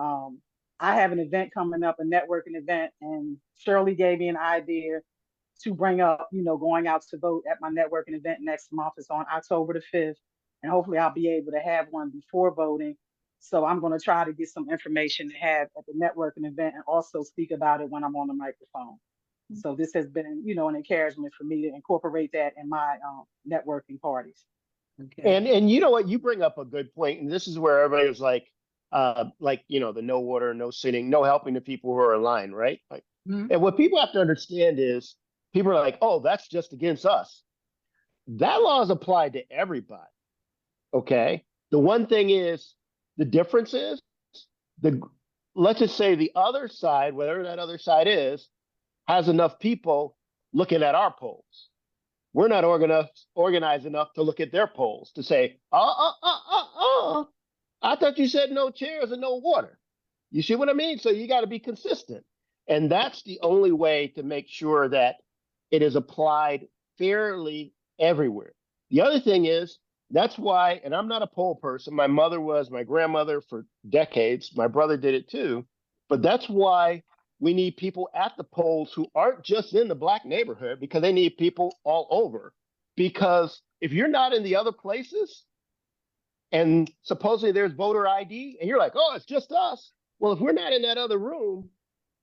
I have an event coming up, a networking event, and Shirley gave me an idea to bring up, going out to vote at my networking event next month. It's on October the 5th, and hopefully I'll be able to have one before voting. So I'm going to try to get some information to have at the networking event and also speak about it when I'm on the microphone. So this has been, an encouragement for me to incorporate that in my networking parties. Okay. And you know what, you bring up a good point, and this is where everybody was like, the no water, no sitting, no helping the people who are in line, right? Like, Mhm. and what people have to understand is people are like, oh, that's just against us. That law is applied to everybody. Okay. The one thing is, the difference is let's just say the other side, whatever that other side is, has enough people looking at our polls. We're not organized enough to look at their polls to say, I thought you said no chairs and no water. You see what I mean? So you got to be consistent. And that's the only way to make sure that it is applied fairly everywhere. The other thing is, that's why, and I'm not a poll person. My mother was, my grandmother for decades. My brother did it too. But that's why we need people at the polls who aren't just in the Black neighborhood, because they need people all over. Because if you're not in the other places, and supposedly there's voter ID, and you're like, oh, it's just us. Well, if we're not in that other room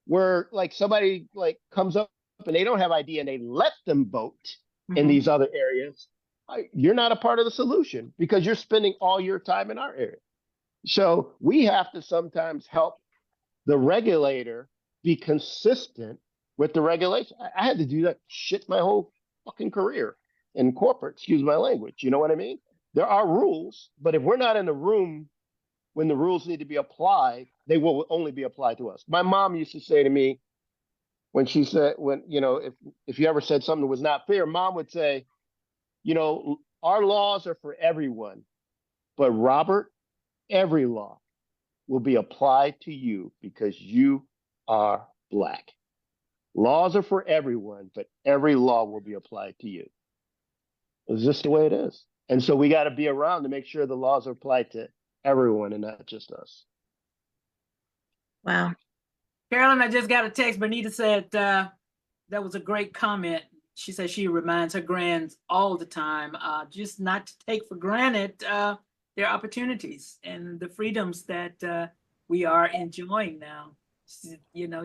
where like somebody like comes up and they don't have ID and they let them vote in these other areas, you're not a part of the solution because you're spending all your time in our area. So we have to sometimes help the regulator be consistent with the regulation. I had to do that shit my whole fucking career in corporate, excuse my language. You know what I mean? There are rules, but if we're not in the room when the rules need to be applied, they will only be applied to us. My mom used to say to me when she said, if you ever said something that was not fair, mom would say, our laws are for everyone, but Robert, every law will be applied to you because you are Black. Laws are for everyone, but every law will be applied to you. It's just the way it is. And so we got to be around to make sure the laws are applied to everyone and not just us. Wow. Carolyn, I just got a text. Benita said that was a great comment. She said she reminds her grands all the time, just not to take for granted their opportunities and the freedoms that we are enjoying now.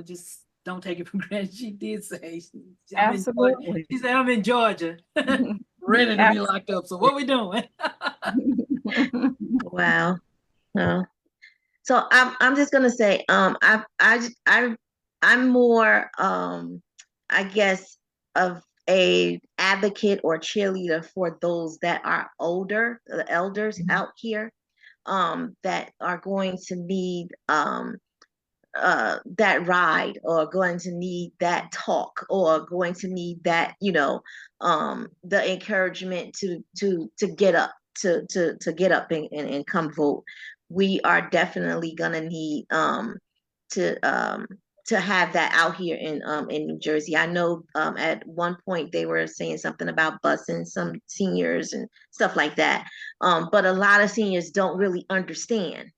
Just don't take it for granted. She did say, Absolutely. she said, I'm in Georgia, ready to be locked up. So what we doing? Wow. No. So I'm just gonna say, I'm more I guess of a advocate or cheerleader for those that are older, the elders out here, that are going to need that ride, or going to need that talk, or going to need that, the encouragement to get up, to get up and come vote. We are definitely gonna need to have that out here in New Jersey. I know at one point they were saying something about busing some seniors and stuff like that. But a lot of seniors don't really understand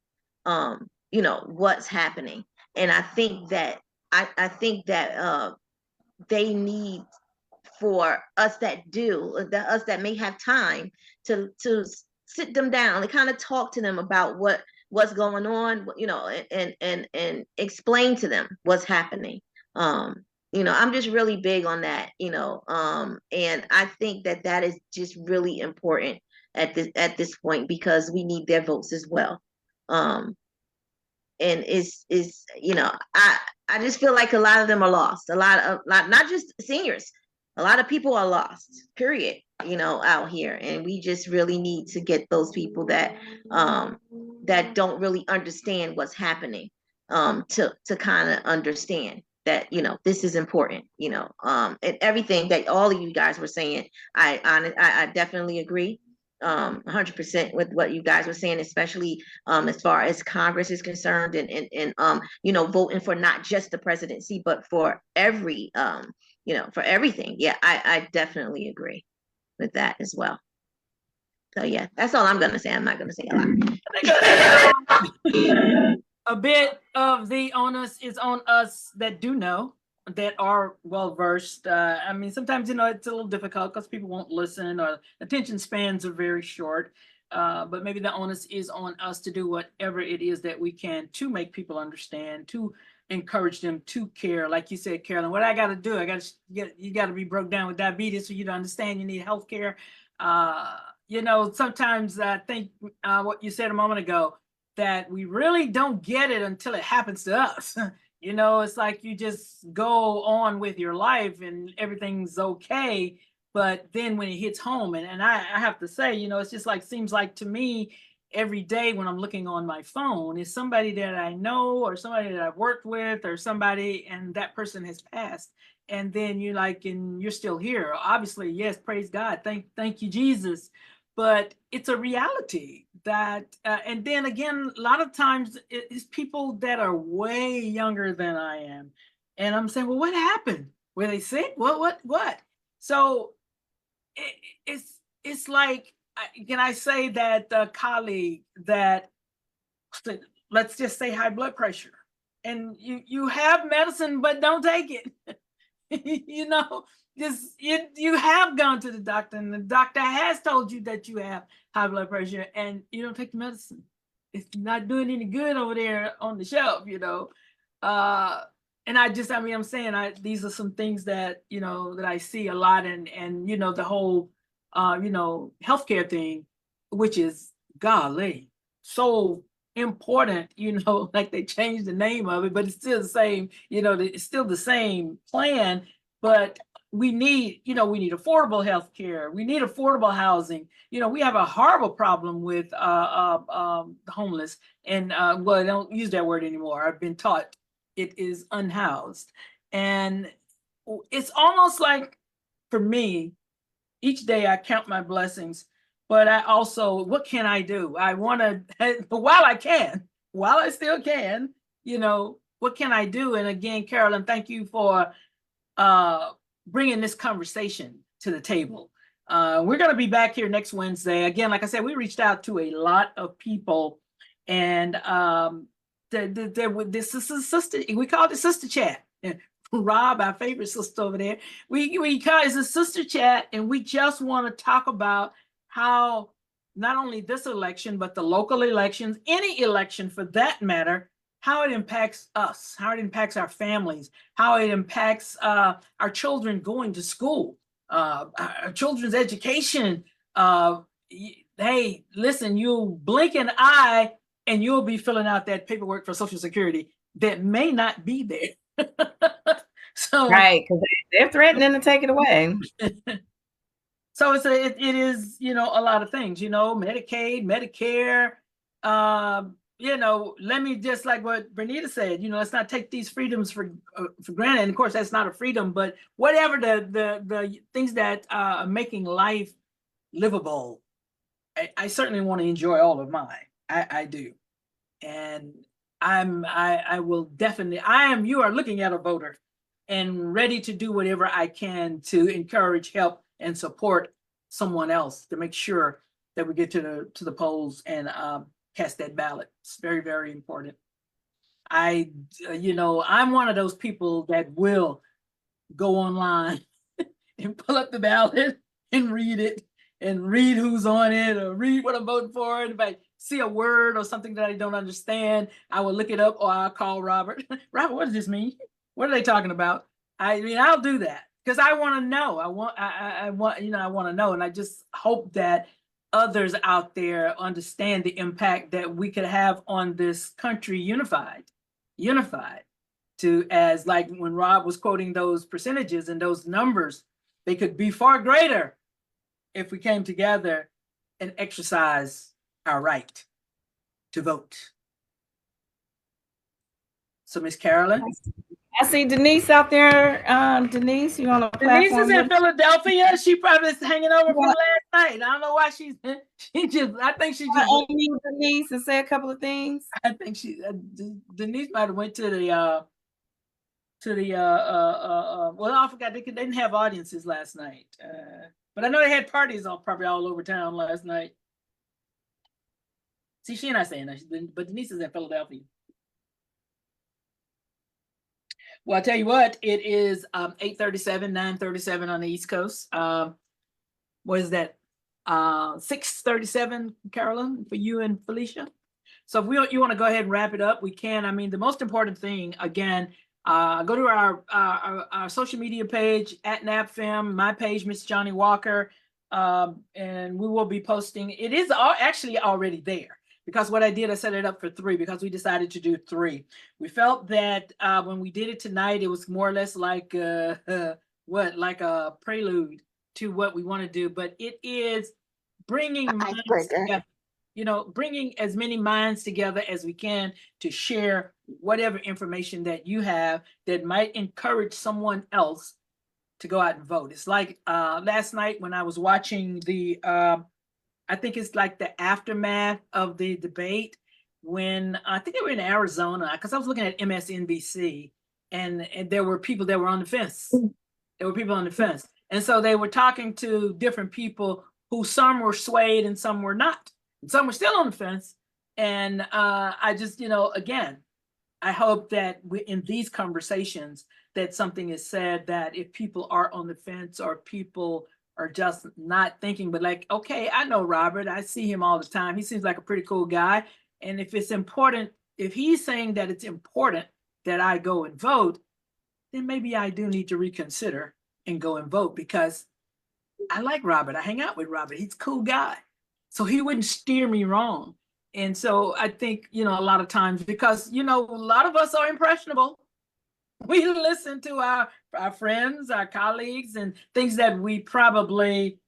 what's happening. And I think that they need for us us that may have time to sit them down and kind of talk to them about what's going on, and explain to them what's happening. I'm just really big on that, and I think that is just really important at this point, because we need their votes as well. And I just feel like a lot of them are lost. A lot, not just seniors, a lot of people are lost, period, out here. And we just really need to get those people that don't really understand what's happening, to kind of understand that, this is important, and everything that all of you guys were saying. I definitely agree 100% with what you guys were saying, especially as far as Congress is concerned, and voting for not just the presidency, but for every for everything. Yeah, I definitely agree with that as well. So yeah, that's all I'm gonna say. I'm not gonna say a lot. a bit of the onus is on us that do know, that are well versed. I mean, sometimes, you know, it's a little difficult because people won't listen or attention spans are very short. But maybe the onus is on us to do whatever it is that we can to make people understand, to encourage them to care. Like you said, Carolyn, what I got to do, you got to be broke down with diabetes for you to understand you need health care. You know, sometimes I think what you said a moment ago, that we really don't get it until it happens to us. You know, it's like you just go on with your life and everything's okay. But then when it hits home, and I have to say, you know, it's just like, seems like to me every day when I'm looking on my phone is somebody that I know or somebody that I've worked with or somebody, and that person has passed. And then you're like, and you're still here. Obviously, yes, praise God. Thank you, Jesus. But it's a reality that, and then again, a lot of times it's people that are way younger than I am. And I'm saying, well, what happened? Were they sick? What? So it's like, can I say that the colleague that, let's just say high blood pressure, and you have medicine, but don't take it. You know, just you have gone to the doctor and the doctor has told you that you have high blood pressure and you don't take the medicine. It's not doing any good over there on the shelf, you know. And I mean, I'm saying these are some things that, you know, that I see a lot, and you know, the whole you know, healthcare thing, which is golly, so important, you know, like they changed the name of it, but it's still the same, you know, it's still the same plan. But we need, you know, we need affordable health care, we need affordable housing. You know, we have a horrible problem with the homeless, and well, I don't use that word anymore. I've been taught it is unhoused. And it's almost like, for me, each day I count my blessings, but I also, what can I do? I want to, while I still can, you know, what can I do? And again, Carolyn, thank you for bringing this conversation to the table. We're going to be back here next Wednesday. Again, like I said, we reached out to a lot of people, and this is a sister, we call it sister chat. Rob, our favorite sister over there, we call it a sister chat, and we just want to talk about how not only this election, but the local elections, any election for that matter, how it impacts us, how it impacts our families, how it impacts our children going to school, our children's education. Hey, listen, you blink an eye and you'll be filling out that paperwork for Social Security that may not be there. So Right, because they're threatening to take it away. so it is, you know, a lot of things, you know, Medicaid, Medicare, you know, let me just, like what Bernita said, you know, let's not take these freedoms for granted. And of course, that's not a freedom, but whatever the things that are making life livable, I certainly want to enjoy all of mine. I do. And I will definitely, you are looking at a voter and ready to do whatever I can to encourage, help, and support someone else to make sure that we get to the polls and cast that ballot. It's very, very important. You know, I'm one of those people that will go online and pull up the ballot and read it, and read who's on it, or read what I'm voting for. And if I see a word or something that I don't understand, I will look it up, or I'll call Robert. Robert, what does this mean? What are they talking about? I mean, I'll do that because I want to know. I want, you know, I want to know. And I just hope that others out there understand the impact that we could have on this country unified to, as like when Rob was quoting those percentages and those numbers, they could be far greater if we came together and exercise our right to vote. So, Miss Carolyn. I see Denise out there. Denise, you on the platform? Denise is in Philadelphia. She probably is hanging over from last night. I don't know why she just, I think she just unmute Denise and say a couple of things. I think Denise might have went to the well, I forgot they didn't have audiences last night. But I know they had parties probably all over town last night. See, she not saying that, but Denise is in Philadelphia. Well, I'll tell you what, it is 8:37, 9:37 on the East Coast. What is that? 6:37, Carolyn, for you and Felicia. So if you want to go ahead and wrap it up, we can. I mean, the most important thing, again, go to our social media page at NAPFM, my page, Miss Johnny Walker, and we will be posting. It is actually already there. Because what I did, I set it up for 3 because we decided to do 3. We felt that when we did it tonight, it was more or less like like a prelude to what we want to do. But it is bringing minds Icebreaker. together, bringing as many minds together as we can to share whatever information that you have that might encourage someone else to go out and vote. It's like last night when I was watching the I think it's like the aftermath of the debate when I think they were in Arizona, because I was looking at MSNBC and there were people that were on the fence. There were people on the fence. And so they were talking to different people who some were swayed and some were not. And some were still on the fence. And I just, again, I hope that in these conversations that something is said that if people are on the fence or people are just not thinking, but like, okay, I know Robert, I see him all the time. He seems like a pretty cool guy. And if it's important, if he's saying that it's important that I go and vote, then maybe I do need to reconsider and go and vote because I like Robert. I hang out with Robert. He's a cool guy. So he wouldn't steer me wrong. And so I think, a lot of times because, a lot of us are impressionable. We listen to our friends, our colleagues, and things that we probably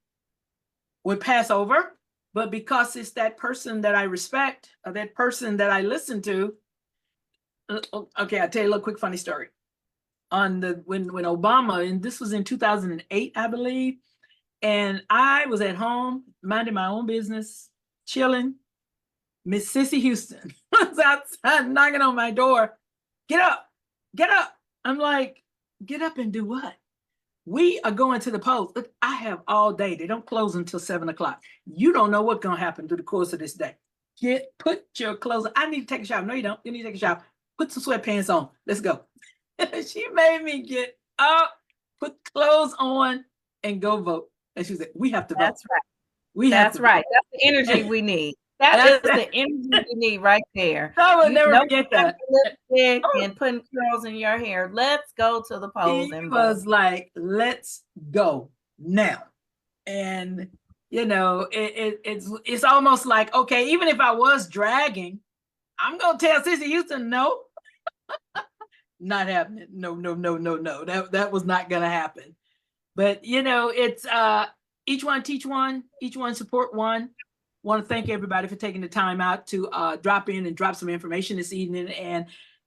would pass over. But because it's that person that I respect, or that person that I listen to. Okay, I'll tell you a little quick funny story. When Obama, and this was in 2008, I believe, and I was at home minding my own business, chilling. Miss Sissy Houston was outside knocking on my door. Get up, get up. I'm like, get up and do what? We are going to the polls. Look, I have all day. They don't close until 7 o'clock. You don't know what's going to happen through the course of this day. Put your clothes on. I need to take a shower. No, you don't. You need to take a shower. Put some sweatpants on. Let's go. She made me get up, put clothes on, and go vote. And she said, we have to vote. That's right. We have That's to right. vote. That's the energy we need. That is the energy we need right there. I will never No forget that. lipstick and putting curls in your hair. Let's go to the polls He and was vote. like, let's go now. And it's almost like, okay, even if I was dragging, I'm gonna tell Sissy Houston, no, not happening. No. That was not gonna happen. But it's each one teach one, each one support one. Want to thank everybody for taking the time out to drop in and drop some information this evening. And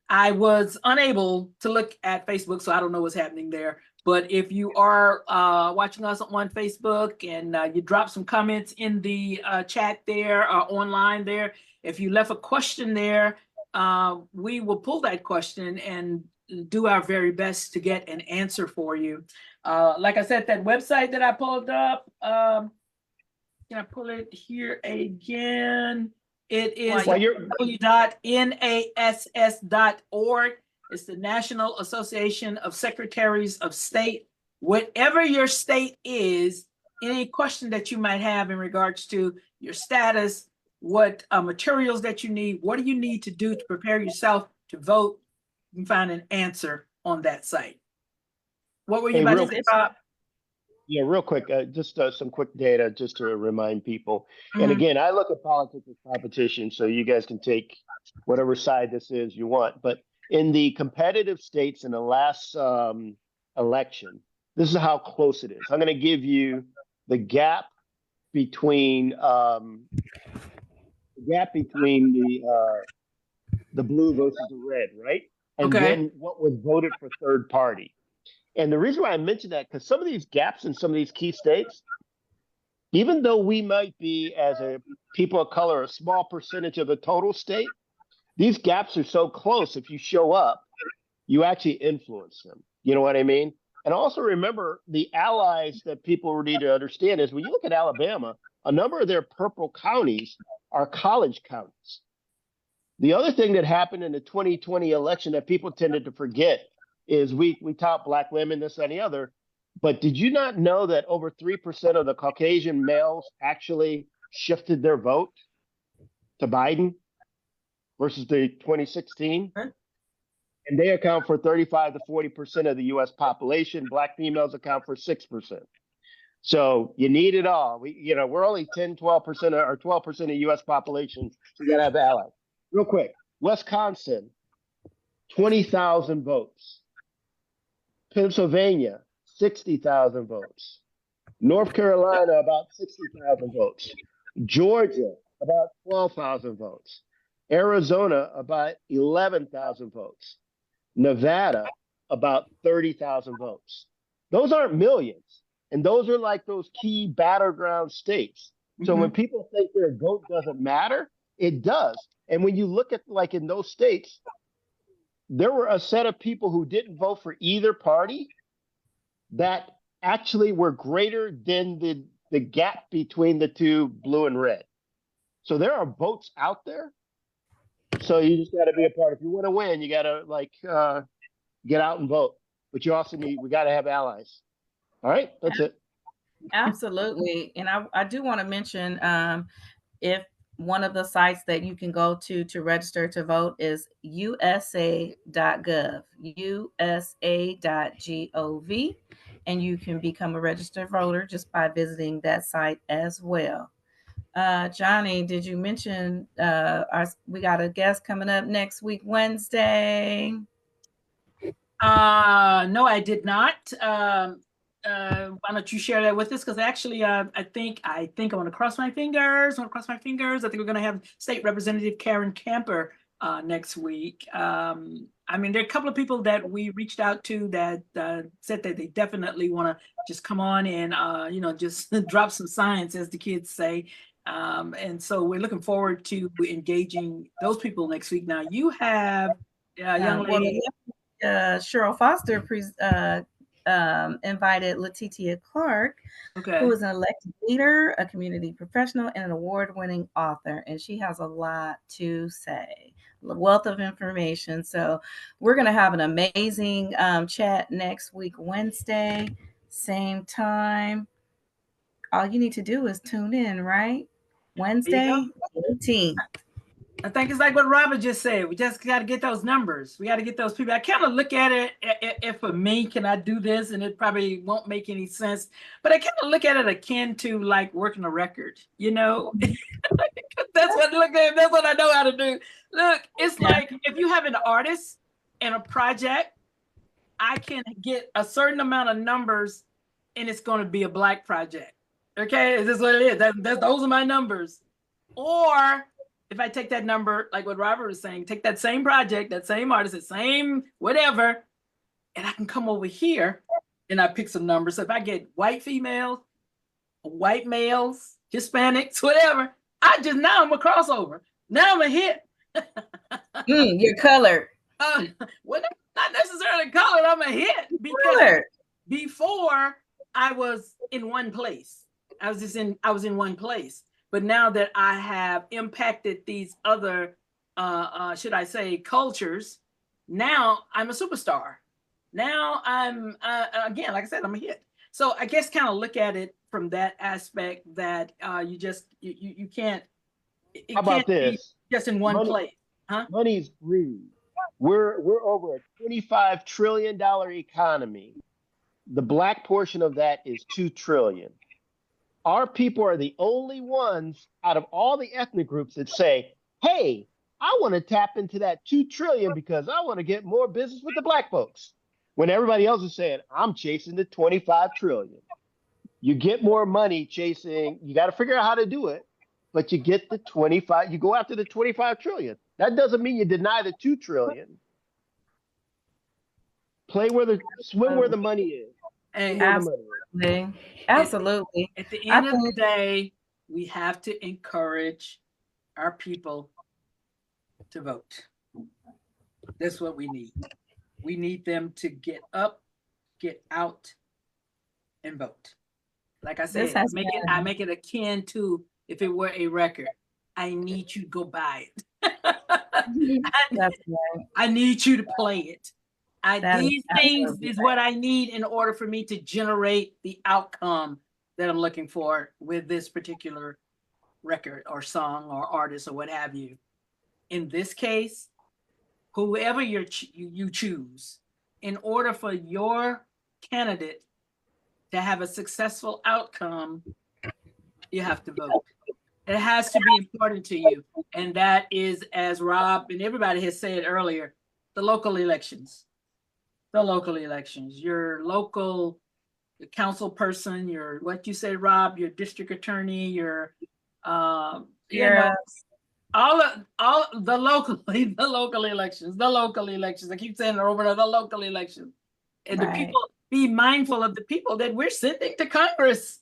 I was unable to look at Facebook, so I don't know what's happening there. But if you are watching us on Facebook and you drop some comments in the chat there or online there, if you left a question there, we will pull that question and do our very best to get an answer for you. Like I said, that website that I pulled up, can I pull it here again? It is www.nass.org. It's the National Association of Secretaries of State. Whatever your state is, any question that you might have in regards to your status, what materials that you need, what do you need to do to prepare yourself to vote, you can find an answer on that site. What were you about to say, Bob? Yeah, real quick, just some quick data just to remind people. And again, I look at politics as competition, so you guys can take whatever side this is you want. But in the competitive states in the last election, this is how close it is. I'm going to give you the gap between the blue versus the red, right? And then what was voted for third party. And the reason why I mention that, because some of these gaps in some of these key states, even though we might be, as a people of color, a small percentage of the total state, these gaps are so close. If you show up, you actually influence them. You know what I mean? And also remember the allies that people need to understand is when you look at Alabama, a number of their purple counties are college counties. The other thing that happened in the 2020 election that people tended to forget is we tout black women, this and the other. But did you not know that over 3% of the Caucasian males actually shifted their vote to Biden versus the 2016? Huh? And they account for 35 to 40% of the US population. Black females account for 6%. So you need it all. We're only 10, 12% or 12% of US population. So you gotta have allies. Real quick, Wisconsin, 20,000 votes. Pennsylvania, 60,000 votes. North Carolina, about 60,000 votes. Georgia, about 12,000 votes. Arizona, about 11,000 votes. Nevada, about 30,000 votes. Those aren't millions. And those are like those key battleground states. So when people think their vote doesn't matter, it does. And when you look at like in those states, there were a set of people who didn't vote for either party that actually were greater than the gap between the two, blue and red. So there are votes out there. So you just got to be a part. If you want to win, you got to get out and vote. But you also we got to have allies. All right, that's it. Absolutely. And I do want to mention if one of the sites that you can go to register to vote is usa.gov, usa.gov, and you can become a registered voter just by visiting that site as well. Johnny, did you mention we got a guest coming up next week, Wednesday? No, I did not. Why don't you share that with us? Because actually, I think I want to cross my fingers. I think we're going to have State Representative Karen Camper next week. I mean, there are a couple of people that we reached out to that said that they definitely want to just come on and just drop some science, as the kids say. And so we're looking forward to engaging those people next week. Now you have young lady. Cheryl Foster invited Letitia Clark, who is an elected leader, a community professional, and an award-winning author. And she has a lot to say, a wealth of information. So we're going to have an amazing chat next week, Wednesday, same time. All you need to do is tune in, right? Wednesday, 18th. I think it's like what Robert just said. We just got to get those numbers. We got to get those people. I kind of look at it, if for me, can I do this? And it probably won't make any sense. But I kind of look at it akin to like working a record, That's what I know how to do. Look, it's like if you have an artist and a project, I can get a certain amount of numbers and it's going to be a Black project. Okay, this is what it is. Those are my numbers. Or if I take that number, like what Robert was saying, take that same project, that same artist, the same whatever, and I can come over here and I pick some numbers. So if I get white females, white males, Hispanics, whatever, now I'm a crossover. Now I'm a hit. You're colored. Well, not necessarily colored. I'm a hit because before I was in one place. I was in one place. But now that I have impacted these other, should I say, cultures, now I'm a superstar. Now I'm, again, like I said, I'm a hit. So I guess kind of look at it from that aspect that you can't. How about this? Just in one place, huh? Money's greed. We're over a $25 trillion economy. The Black portion of that is $2 trillion. Our people are the only ones out of all the ethnic groups that say, hey, I want to tap into that 2 trillion because I want to get more business with the Black folks. When everybody else is saying, I'm chasing the 25 trillion. You get more money chasing, you got to figure out how to do it, but you get the 25, you go after the 25 trillion. That doesn't mean you deny the 2 trillion. Swim where the money is. Absolutely. At the end of the day, we have to encourage our people to vote. That's what we need. We need them to get up, get out, and vote. Like I said, I make it akin to if it were a record. I need you to go buy it. I need you to play it. That is These things absolutely is what I need in order for me to generate the outcome that I'm looking for with this particular record or song or artist or what have you. In this case, whoever you choose, in order for your candidate to have a successful outcome, you have to vote. It has to be important to you. And that is, as Rob and everybody has said earlier, the local elections. The local elections. Your local council person, your, what you say, Rob, your district attorney, your, you know, yeah. all the local elections. I keep saying it over and over, the local elections. And the Right. people, be mindful of the people that we're sending to Congress.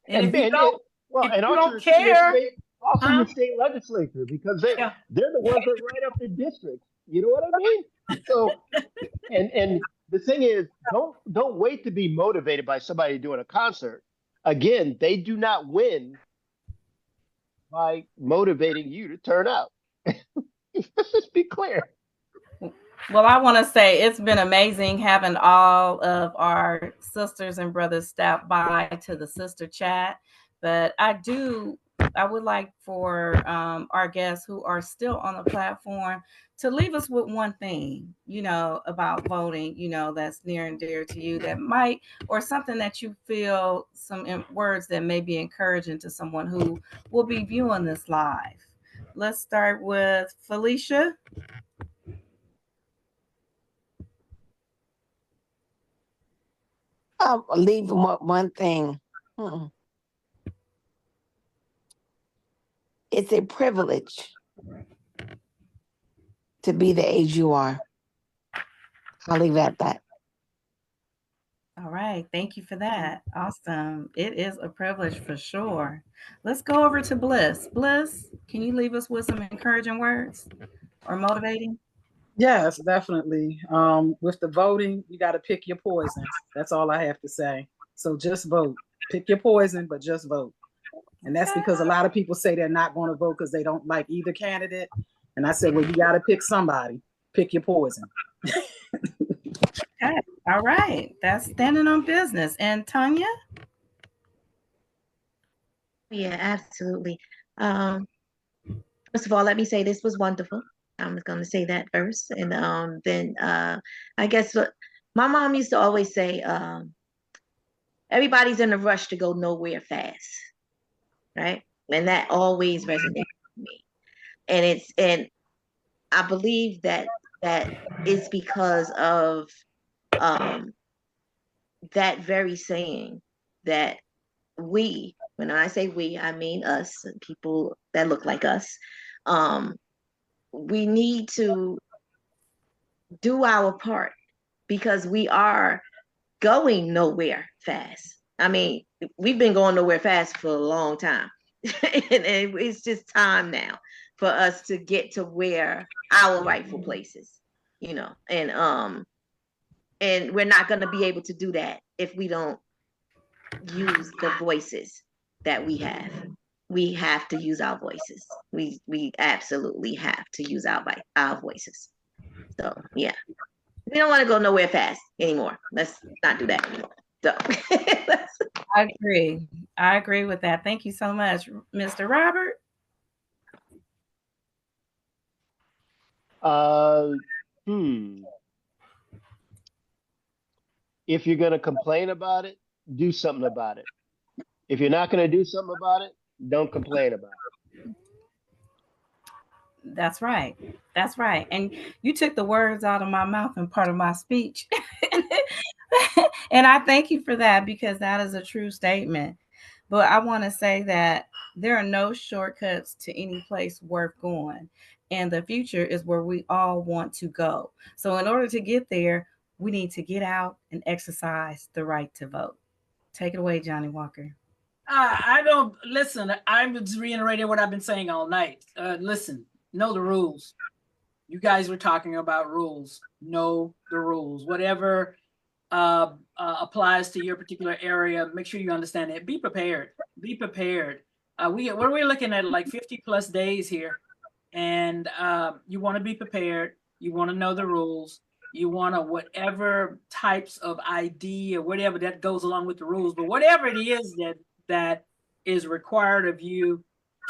And if you and don't, well, if and you also don't care, also huh? your state legislature, because Yeah. they're the ones that write up the districts. You know what I mean? So, and the thing is, don't wait to be motivated by somebody doing a concert. Again, they do not win by motivating you to turn out. Let's just be clear. Well, I want to say it's been amazing having all of our sisters and brothers stop by to the sister chat. But I would like for our guests who are still on the platform to leave us with one thing, about voting, that's near and dear to you that might, or something that you feel, some words that may be encouraging to someone who will be viewing this live. Let's start with Felicia. Leave one thing. It's a privilege to be the age you are. I'll leave it at that. All right. Thank you for that. Awesome. It is a privilege for sure. Let's go over to Bliss. Bliss, can you leave us with some encouraging words or motivating? Yes, definitely. With the voting, you got to pick your poison. That's all I have to say. So just vote. Pick your poison, but just vote. And that's because a lot of people say they're not going to vote because they don't like either candidate. And I said, well, you got to pick somebody. Pick your poison. Okay. All right. That's standing on business. And Tanya? Yeah, absolutely. First of all, let me say this was wonderful. I'm going to say that first. And then I guess what my mom used to always say, everybody's in a rush to go nowhere fast, right? And that always resonates with me. And I believe that is because of that very saying that when I say we, I mean us, people that look like us. We need to do our part because we are going nowhere fast. I mean, we've been going nowhere fast for a long time. and it's just time now for us to get to where our rightful place is, and we're not going to be able to do that if we don't use the voices that we have. We have to use our voices. We absolutely have to use our voices. So yeah, we don't want to go nowhere fast anymore. Let's not do that anymore. So I agree. I agree with that. Thank you so much, Mr. Robert. If you're going to complain about it, do something about it. If you're not going to do something about it, don't complain about it. That's right. That's right. And you took the words out of my mouth and part of my speech. And I thank you for that because that is a true statement. But I want to say that there are no shortcuts to any place worth going. And the future is where we all want to go. So, in order to get there, we need to get out and exercise the right to vote. Take it away, Johnny Walker. I don't listen. I'm just reiterating what I've been saying all night. Listen, know the rules. You guys were talking about rules. Know the rules. Whatever applies to your particular area, make sure you understand it. Be prepared. Be prepared. We're looking at like 50 plus days here, and you want to be prepared. You want to know the rules. you want to whatever types of ID or whatever that goes along with the rules, but whatever it is that is required of you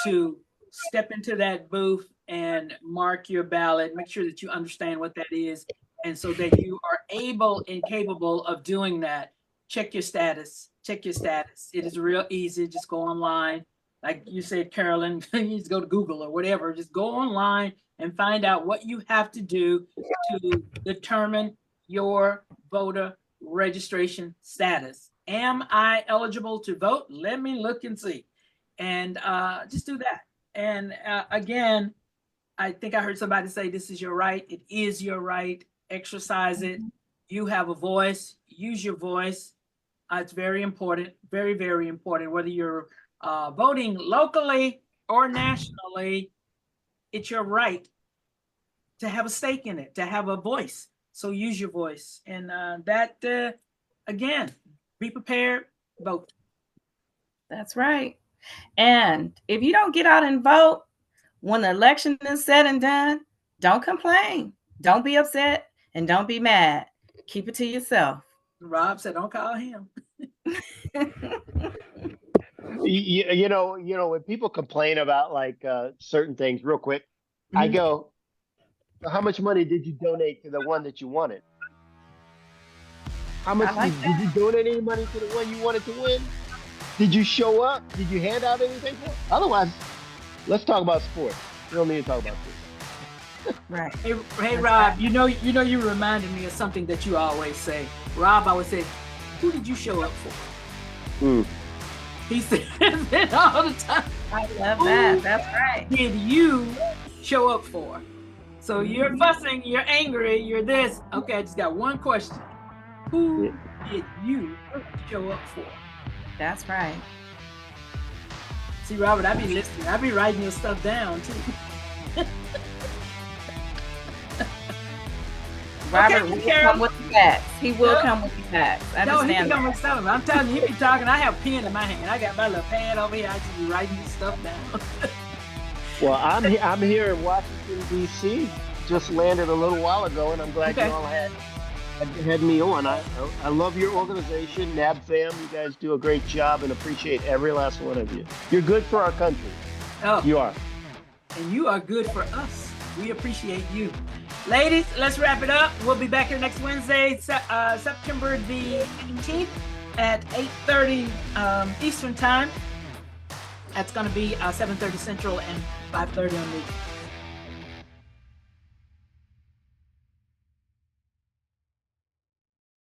to step into that booth and mark your ballot, make sure that you understand what that is, and so that you are able and capable of doing that. Check your status. Check your status. It is real easy. Just go online. Like you said, Carolyn, you just go to Google or whatever. Just go online and find out what you have to do to determine your voter registration status. Am I eligible to vote? Let me look and see. And just do that. And again, I think I heard somebody say this is your right. It is your right. Exercise it. You have a voice. Use your voice. It's very important. Very, very important. Whether you're voting locally or nationally, it's your right to have a stake in it, to have a voice. So use your voice. And again, be prepared, vote. That's right. And if you don't get out and vote when the election is said and done, don't complain. Don't be upset and don't be mad. Keep it to yourself. Rob said, don't call him. You know, when people complain about like certain things, real quick, I Mhm. go, how much money did you donate to the one that you wanted? How much I like did you donate any money to the one you wanted to win? Did you show up? Did you hand out anything for it? Otherwise, let's talk about sports. We don't need to talk about sports. Right. Hey, That's Rob, right. you reminded me of something that you always say. Rob always say, who did you show up for? Mm. He says it all the time. I love that. That's right. Did you show up for? So you're fussing, you're angry, you're this. Okay, I just got one question. Who did you show up for? That's right. See, Robert, I be listening. I be writing your stuff down too. Robert Okay, will Carol. come with the facts. He will Yeah. come with the facts. No, he Understand can come that. with stuff. I'm telling you, he be talking. I have a pen in my hand. I got my little pad over here. I just be writing this stuff down. Well, I'm here in Washington D.C. Just landed a little while ago, and I'm glad Okay. you all had me on. I love your organization, NABFAM. You guys do a great job, and appreciate every last one of you. You're good for our country. Oh, You are. and you are good for us. We appreciate you. Ladies, let's wrap it up. We'll be back here next Wednesday, September the 18th at 8:30 Eastern Time. That's going to be 7:30 Central and 5:30 on the